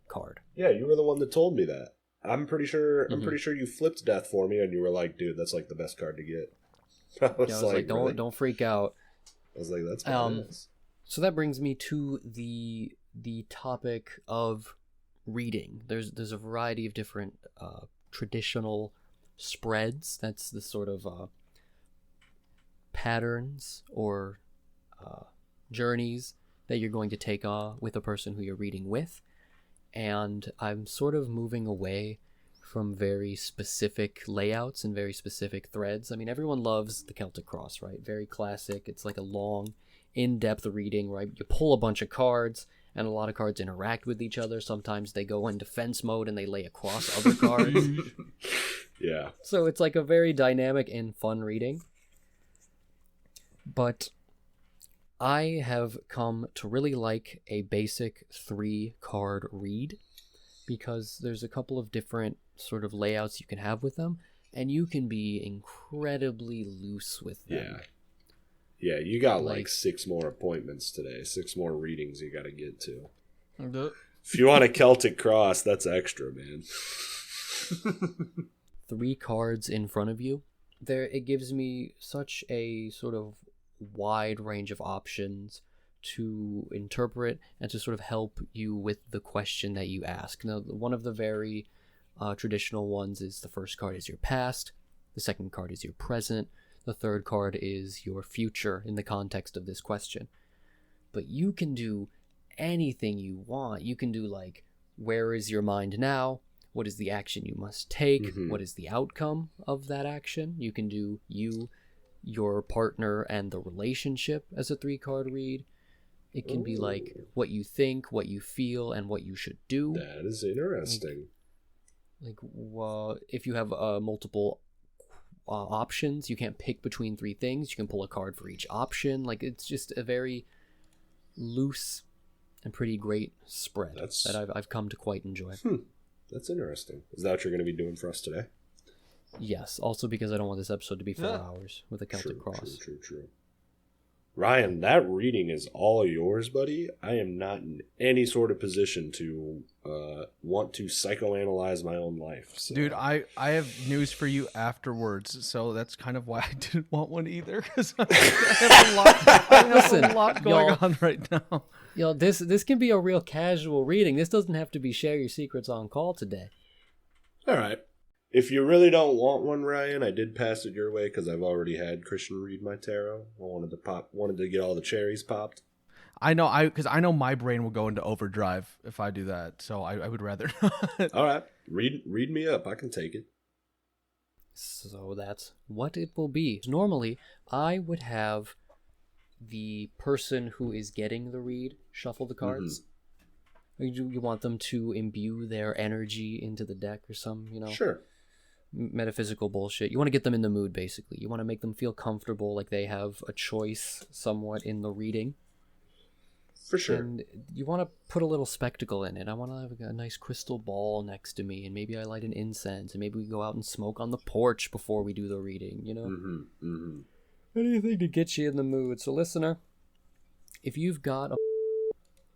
card. Yeah, you were the one that told me that. I'm pretty sure you flipped death for me, and you were like, dude, that's like the best card to get. I was like, don't freak out. I was like, that's badass. So that brings me to the topic of reading. There's a variety of different traditional spreads. That's the sort of patterns or journeys that you're going to take with a person who you're reading with. And I'm sort of moving away from very specific layouts and very specific threads. I mean, everyone loves the Celtic Cross, right? Very classic. It's like a long, in-depth reading, right? You pull a bunch of cards, and a lot of cards interact with each other. Sometimes they go in defense mode and they lay across other cards. Yeah. So it's like a very dynamic and fun reading. But I have come to really like a basic 3-card read because there's a couple of different sort of layouts you can have with them, and you can be incredibly loose with them. Yeah, you got like 6 more appointments today, 6 more readings you got to get to. If you want a Celtic Cross, that's extra, man. 3 cards in front of you. It gives me such a sort of wide range of options to interpret and to sort of help you with the question that you ask. Now, one of the very traditional ones is the first card is your past, the second card is your present, the third card is your future in the context of this question. But you can do anything you want. You can do like, where is your mind now? What is the action you must take? Mm-hmm. What is the outcome of that action? You can do your partner and the relationship as a 3-card read. It can be like what you think, what you feel, and what you should do. That is interesting. If you have multiple options, you can't pick between 3 things. You can pull a card for each option. Like, it's just a very loose and pretty great spread that I've come to quite enjoy. That's interesting. Is that what you're going to be doing for us today? Yes, also because I don't want this episode to be 4 hours with a Celtic Cross. True. Ryan, that reading is all yours, buddy. I am not in any sort of position to want to psychoanalyze my own life. So. Dude, I have news for you afterwards, so that's kind of why I didn't want one either, because I have a lot going on right now. Yo, this can be a real casual reading. This doesn't have to be share your secrets on call today. All right. If you really don't want one, Ryan, I did pass it your way because I've already had Christian read my tarot. I wanted to get all the cherries popped. I know, because I know my brain will go into overdrive if I do that, so I would rather not. All right, read me up. I can take it. So that's what it will be. Normally, I would have the person who is getting the read shuffle the cards. You want them to imbue their energy into the deck or some, Sure. metaphysical bullshit. You want to get them in the mood, basically. You want to make them feel comfortable, like they have a choice somewhat in the reading. For sure. And you want to put a little spectacle in it. I want to have a nice crystal ball next to me, and maybe I light an incense, and maybe we go out and smoke on the porch before we do the reading, Anything to get you in the mood. So, listener, if you've got a...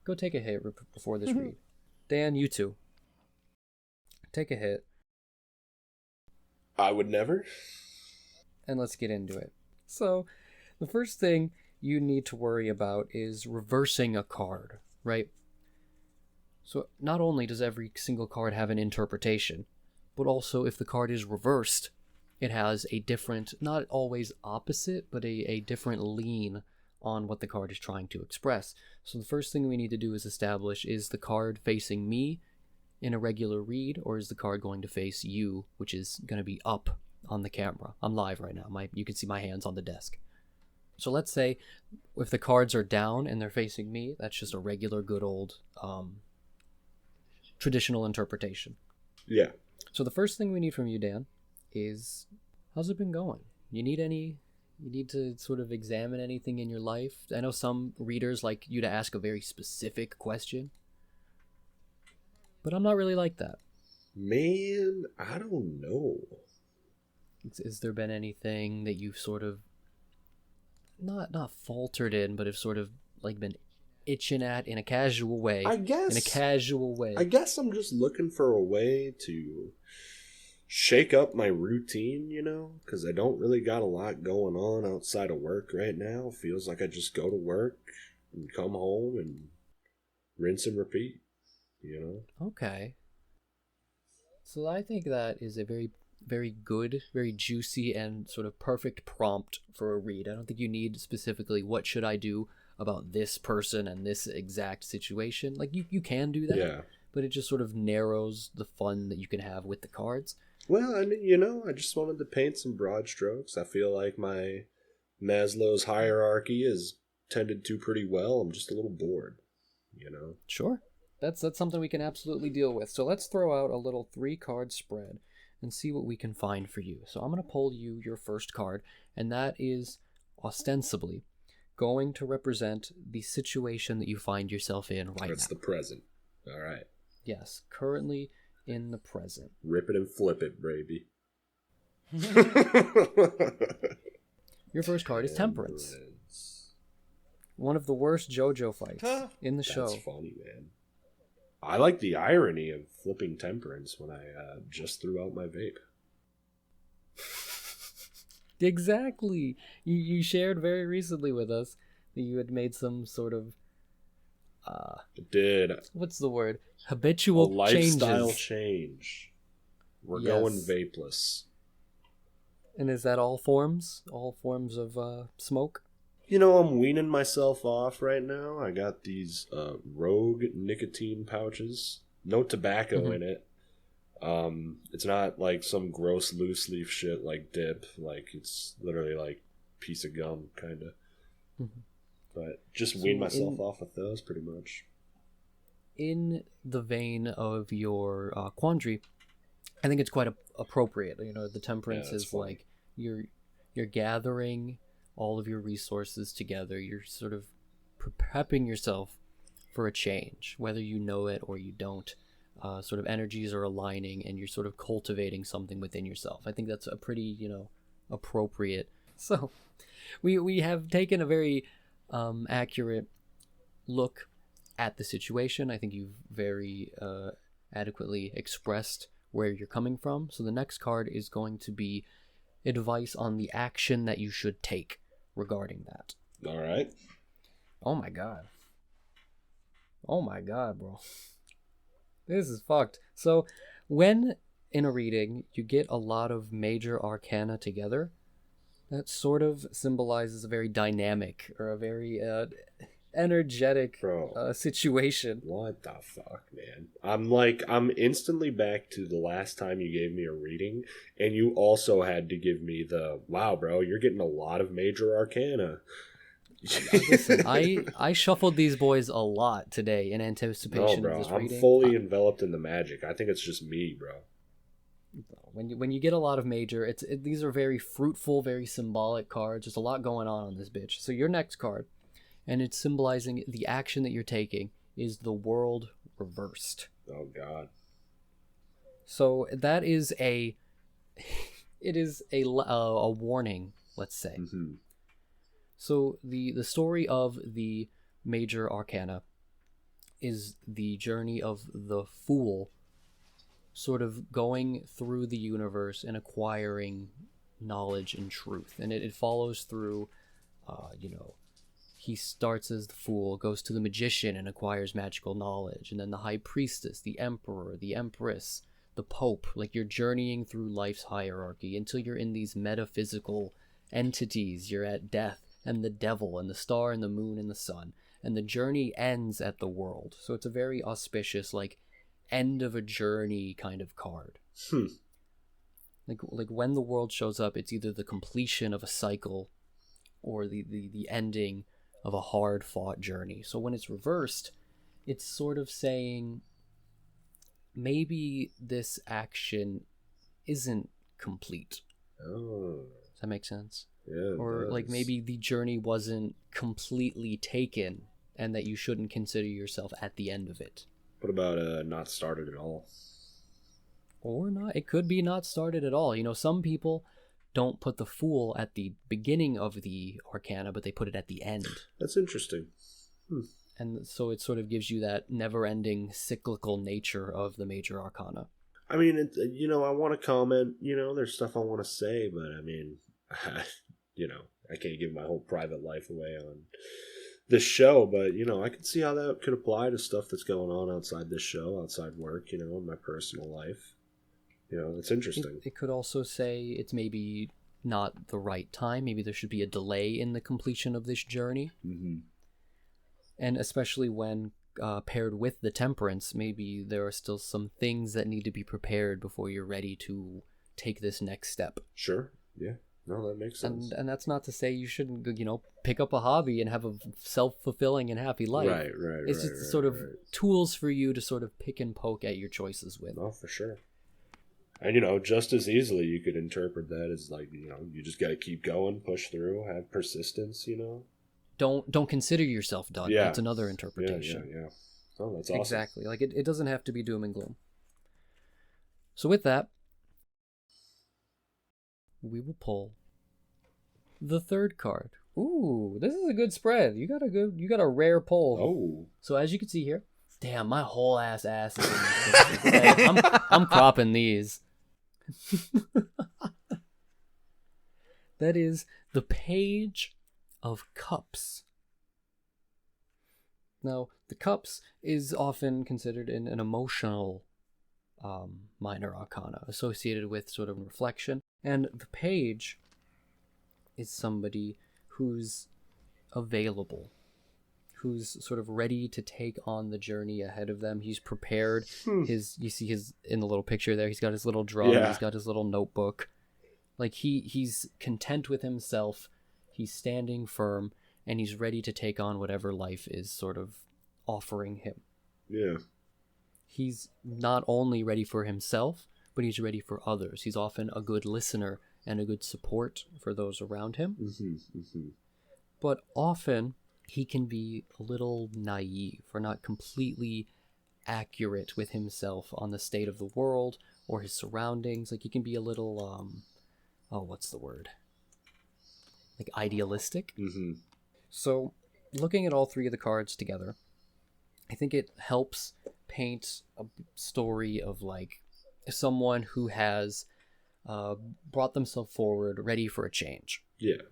Go take a hit before this read. Dan, you too. Take a hit. I would never. And let's get into it. So, the first thing you need to worry about is reversing a card, right? So not only does every single card have an interpretation, but also if the card is reversed, it has a different, not always opposite, but a different lean on what the card is trying to express. So the first thing we need to do is establish, is the card facing me in a regular read, or is the card going to face you, which is going to be up on the camera? I'm live right now. You can see my hands on the desk. So let's say if the cards are down and they're facing me, that's just a regular good old traditional interpretation. Yeah. So the first thing we need from you, Dan, is how's it been going? You need to sort of examine anything in your life? I know some readers like you to ask a very specific question, but I'm not really like that. Man, I don't know. Has there been anything that you've sort of not faltered in, but have sort of like been itching at in a casual way? I guess. In a casual way. I guess I'm just looking for a way to shake up my routine, because I don't really got a lot going on outside of work right now. Feels like I just go to work and come home and rinse and repeat, Okay. So I think that is a very, very good, very juicy, and sort of perfect prompt for a read. I don't think you need specifically what should I do about this person and this exact situation. Like you can do that, yeah, but it just sort of narrows the fun that you can have with the cards. Well, I just wanted to paint some broad strokes. I feel like my Maslow's hierarchy is tended to pretty well. I'm just a little bored, Sure. That's something we can absolutely deal with. So let's throw out a little 3-card spread and see what we can find for you. So I'm going to pull you your first card, and that is ostensibly going to represent the situation that you find yourself in right now. That's the present. All right. Yes, currently in the present. Rip it and flip it, baby. Your first card is Temperance. One of the worst JoJo fights in the show. That's funny, man. I like the irony of flipping Temperance when I just threw out my vape. Exactly. You shared very recently with us that you had made some sort of did. What's the word? Habitual lifestyle changes. Change. We're Yes. going vapeless. And is that all forms? All forms of smoke? I'm weaning myself off right now. I got these Rogue nicotine pouches. No tobacco in it. It's not like some gross loose leaf shit like dip. Like it's literally like piece of gum kind of. Mm-hmm. But just wean myself off with those pretty much. In the vein of your quandary, I think it's quite appropriate. The Temperance is funny. like you're gathering all of your resources together. You're sort of prepping yourself for a change, whether you know it or you don't. Sort of energies are aligning, and you're sort of cultivating something within yourself. I think that's a pretty, appropriate. So, we have taken a very accurate look at the situation. I think you've very adequately expressed where you're coming from. So the next card is going to be advice on the action that you should take regarding that. All right. Oh my god. Oh my god, bro. This is fucked. So, when in a reading you get a lot of major arcana together, that sort of symbolizes a very dynamic or a very energetic Bro. situation. What the fuck, man? I'm instantly back to the last time you gave me a reading, and you also had to give me the, wow, bro, you're getting a lot of major arcana. Listen, I shuffled these boys a lot today in anticipation bro, of this I'm reading. fully enveloped in the magic. I think it's just me, bro. When you get a lot of major, these are very fruitful, very symbolic cards. There's a lot going on this bitch. So your next card, and it's symbolizing the action that you're taking, is the world reversed. Oh God. So that is it is a warning, let's say. Mm-hmm. So the story of the major arcana is the journey of the fool sort of going through the universe and acquiring knowledge and truth. And it follows through, he starts as the fool, goes to the magician and acquires magical knowledge. And then the high priestess, the emperor, the empress, the pope. Like, you're journeying through life's hierarchy until you're in these metaphysical entities. You're at death and the devil and the star and the moon and the sun. And the journey ends at the world. So it's a very auspicious, like, end of a journey kind of card. Like when the world shows up, it's either the completion of a cycle or the ending of a hard fought journey. So when it's reversed, it's sort of saying maybe this action isn't complete. Oh. Does that make sense? Yeah. Or like maybe the journey wasn't completely taken and that you shouldn't consider yourself at the end of it. What about not started at all? Or not. It could be not started at all. You know, some people don't put the fool at the beginning of the arcana, but they put it at the end. That's interesting. And so it sort of gives you that never-ending cyclical nature of the major arcana. I mean, I want to comment, there's stuff I want to say, but I mean, I can't give my whole private life away on this show, but I can see how that could apply to stuff that's going on outside this show, outside work, in my personal life. It's interesting. It could also say it's maybe not the right time. Maybe there should be a delay in the completion of this journey. Mm-hmm. And especially when paired with the temperance, maybe there are still some things that need to be prepared before you're ready to take this next step. Sure. Yeah. No, that makes sense. And that's not to say you shouldn't, pick up a hobby and have a self-fulfilling and happy life. Right. It's just sort of tools for you to sort of pick and poke at your choices with. Oh, for sure. And, just as easily you could interpret that as like, you just got to keep going, push through, have persistence, Don't consider yourself done. Yeah. That's another interpretation. Yeah. Oh, that's awesome. Exactly. Like, it doesn't have to be doom and gloom. So with that, we will pull the third card. Ooh, this is a good spread. You got a rare pull. Oh. So as you can see here, damn, my whole ass is in this. I'm cropping these. That is the Page of Cups. Now, the Cups is often considered an emotional minor arcana associated with sort of reflection. And the Page is somebody who's available, who's sort of ready to take on the journey ahead of them. He's prepared. You see his in the little picture there, he's got his little drum, he's got his little notebook. Like he's content with himself, he's standing firm, and he's ready to take on whatever life is sort of offering him. Yeah. He's not only ready for himself, but he's ready for others. He's often a good listener and a good support for those around him. But often he can be a little naive or not completely accurate with himself on the state of the world or his surroundings. Like he can be a little, what's the word? Like idealistic. So looking at all three of the cards together, I think it helps paint a story of like someone who has brought themselves forward, ready for a change. Yeah.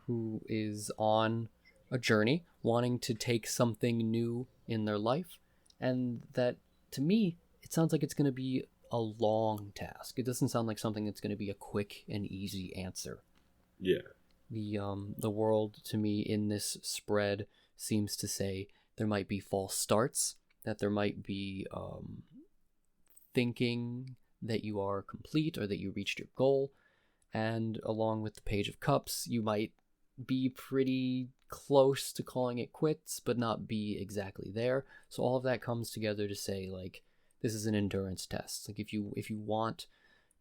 Who is on a journey, wanting to take something new in their life. And that, to me, it sounds like it's going to be a long task. It doesn't sound like something that's going to be a quick and easy answer. Yeah. The world, to me, in this spread seems to say there might be false starts, that there might be thinking that you are complete or that you reached your goal. And along with the Page of Cups, you might be pretty close to calling it quits, but not be exactly there. So all of that comes together to say, like, this is an endurance test. Like, if you want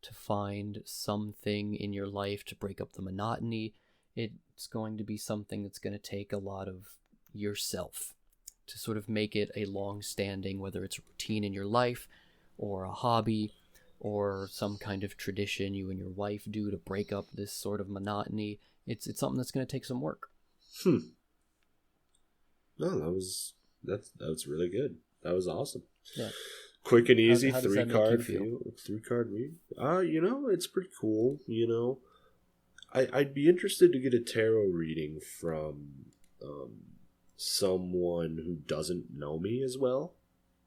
to find something in your life to break up the monotony, it's going to be something that's going to take a lot of yourself to sort of make it a long-standing, whether it's a routine in your life or a hobby or some kind of tradition you and your wife do to break up this sort of monotony. It's something that's going to take some work. No, that's really good. That was awesome. Yeah. Quick and easy, how does three that make you card feel? feel. 3-card read. It's pretty cool. I'd be interested to get a tarot reading from someone who doesn't know me as well,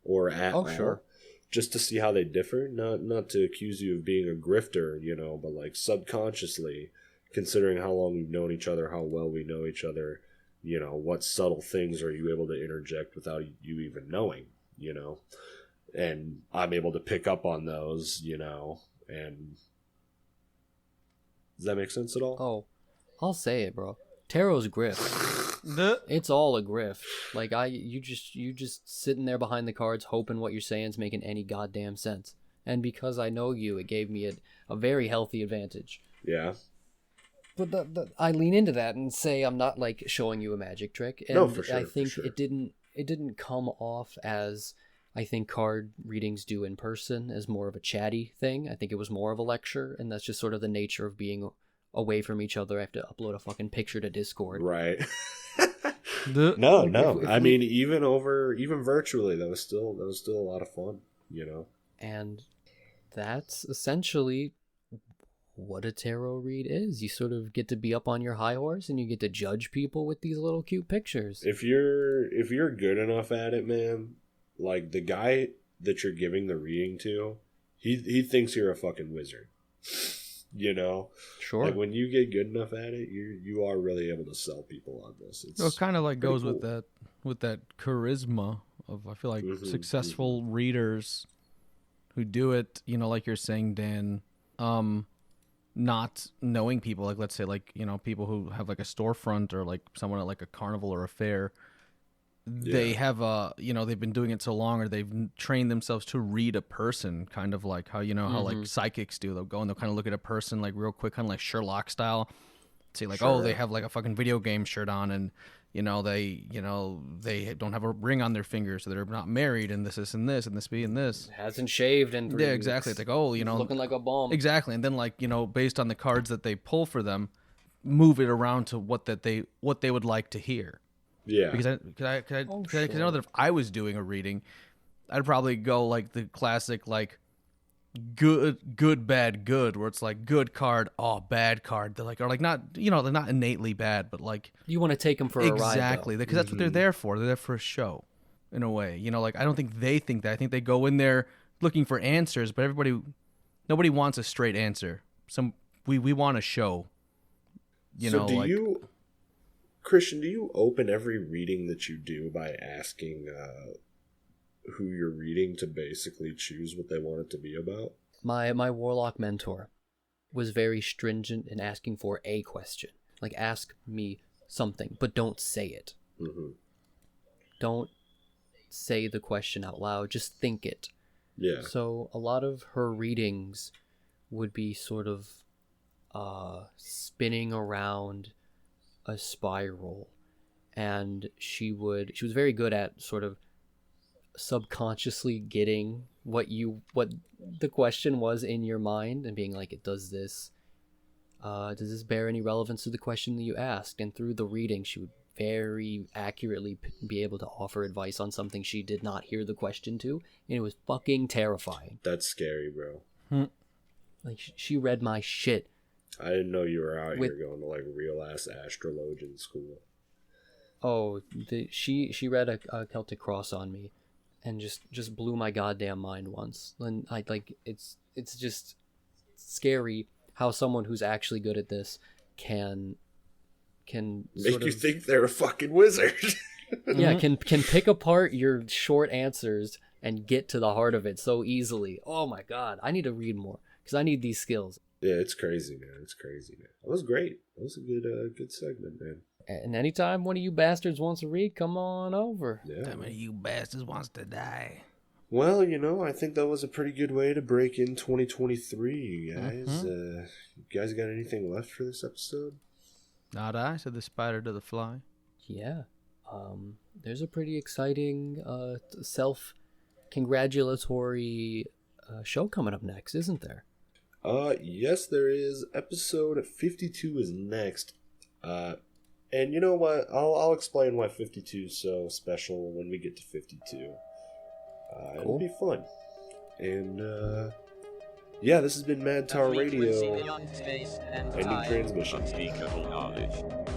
or at all, sure, just to see how they differ. Not to accuse you of being a grifter, but like subconsciously, considering how long we've known each other, how well we know each other, what subtle things are you able to interject without you even knowing, and I'm able to pick up on those, and does that make sense at all? Oh, I'll say it, bro. Tarot's grift. It's all a grift. Like, you just sitting there behind the cards hoping what you're saying is making any goddamn sense. And because I know you, it gave me a very healthy advantage. Yeah. But I lean into that and say I'm not, like, showing you a magic trick. And no, for sure. I think for sure. it didn't come off as I think card readings do in person, as more of a chatty thing. I think it was more of a lecture, and that's just sort of the nature of being away from each other. I have to upload a fucking picture to Discord. Right. No. I mean, even virtually, that was still a lot of fun, And that's essentially what a tarot read is. You sort of get to be up on your high horse and you get to judge people with these little cute pictures. If you're good enough at it, man, like the guy that you're giving the reading to, he thinks you're a fucking wizard. Sure. Like when you get good enough at it, you are really able to sell people on this. It kind of like goes cool. with that charisma of, I feel like, successful readers who do it, like you're saying, Dan, not knowing people, like let's say like, people who have like a storefront or like someone at like a carnival or a fair. They have they've been doing it so long, or they've trained themselves to read a person, kind of like how how like psychics do. They'll go and they'll kind of look at a person like real quick, kind of like Sherlock style. See like, oh, they have like a fucking video game shirt on, and they don't have a ring on their finger, so they're not married, and this and this and this and this. Hasn't shaved in 3 weeks. Exactly. It's like, oh, looking like a bum. Exactly, and then like based on the cards that they pull for them, move it around to what they would like to hear. Yeah. Because I know that if I was doing a reading, I'd probably go like the classic like good, bad, good, where it's like good card, bad card. They're like, or like not, they're not innately bad, but like you want to take them for a ride. Exactly, because that's what they're there for. They're there for a show, in a way. Like I don't think they think that. I think they go in there looking for answers, but nobody wants a straight answer. We want a show. Christian, do you open every reading that you do by asking who you're reading to basically choose what they want it to be about? My warlock mentor was very stringent in asking for a question. Like, ask me something, but don't say it. Mm-hmm. Don't say the question out loud. Just think it. Yeah. So a lot of her readings would be sort of spinning around a spiral, and she was very good at sort of subconsciously getting what the question was in your mind and being like, does this bear any relevance to the question that you asked? And through the reading, she would very accurately be able to offer advice on something she did not hear the question to, and it was fucking terrifying. That's scary, bro. Like, she read my shit. I didn't know you were out here going to like real ass astrologian school. Oh, she read a Celtic Cross on me, and just blew my goddamn mind once. And it's just scary how someone who's actually good at this can make you think they're a fucking wizard. Yeah, can pick apart your short answers and get to the heart of it so easily. Oh my god, I need to read more because I need these skills. Yeah, it's crazy, man. It's crazy, man. That was great. That was a good segment, man. And anytime one of you bastards wants to read, come on over. Yeah. One of you bastards wants to die. Well, I think that was a pretty good way to break in 2023, you guys. You guys got anything left for this episode? Not I, said the spider to the fly. Yeah. There's a pretty exciting self-congratulatory show coming up next, isn't there? Yes, there is. Episode 52 is next. And you know what? I'll explain why 52 is so special when we get to 52. Cool. It'll be fun. And, yeah, this has been Mad Tower Radio. Ending transmission. Unspeakable knowledge.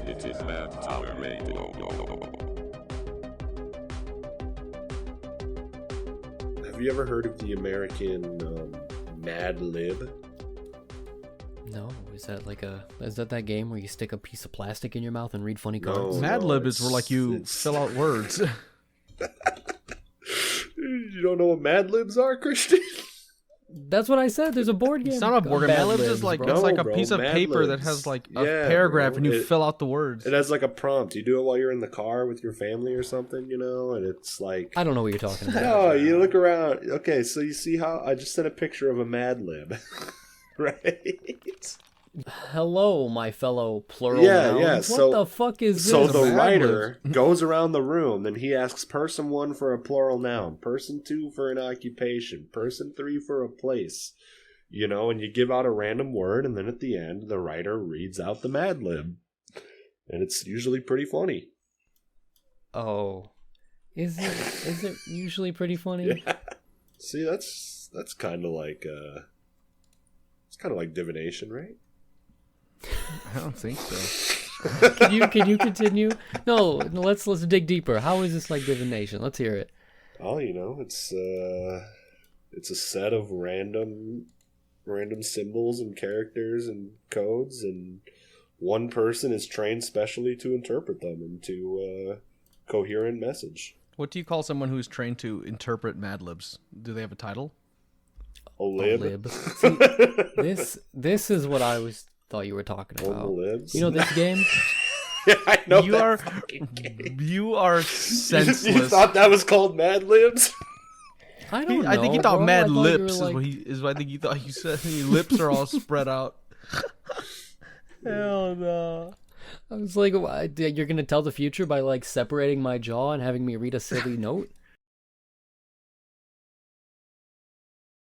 It is Mad Tower Radio. Have you ever heard of the American Mad Lib? No, is that that game where you stick a piece of plastic in your mouth and read funny cards? Mad Lib is where like you fill out words. You don't know what Mad Libs are, Christian? That's what I said. There's a board game. It's not a board game. Mad Libs is like bro. it's like a bro, piece of Mad paper that Libs. has like a Yeah, paragraph bro. and you fill out the words. It has like a prompt. You do it while you're in the car with your family or something, and it's like... I don't know what you're talking about. No, you look around. Okay, so you see how I just sent a picture of a Mad Lib, right? Hello, my fellow plural Yeah, nouns. yeah, What so- the fuck is this? So the Mad writer goes around the room and he asks person 1 for a plural noun, person 2 for an occupation, person 3 for a place, and you give out a random word, and then at the end the writer reads out the Mad Lib, and it's usually pretty funny. Oh, is it usually pretty funny? Yeah. See, that's kind of like it's kind of like divination, right? I don't think so. Can you continue? No, let's dig deeper. How is this like divination? Let's hear it. Oh, it's a set of random symbols and characters and codes, and one person is trained specially to interpret them into a coherent message. What do you call someone who's trained to interpret Mad Libs? Do they have a title? A lib. Lib. See, this is what I thought you were talking about. Libs. You know this game? Yeah, I know. You are senseless. You thought that was called Mad Libs? I don't know. I think he thought bro. Mad I thought you Lips were like- is what I think he thought you said. Your lips are all spread out. Hell no. I was like, you're gonna tell the future by like separating my jaw and having me read a silly note?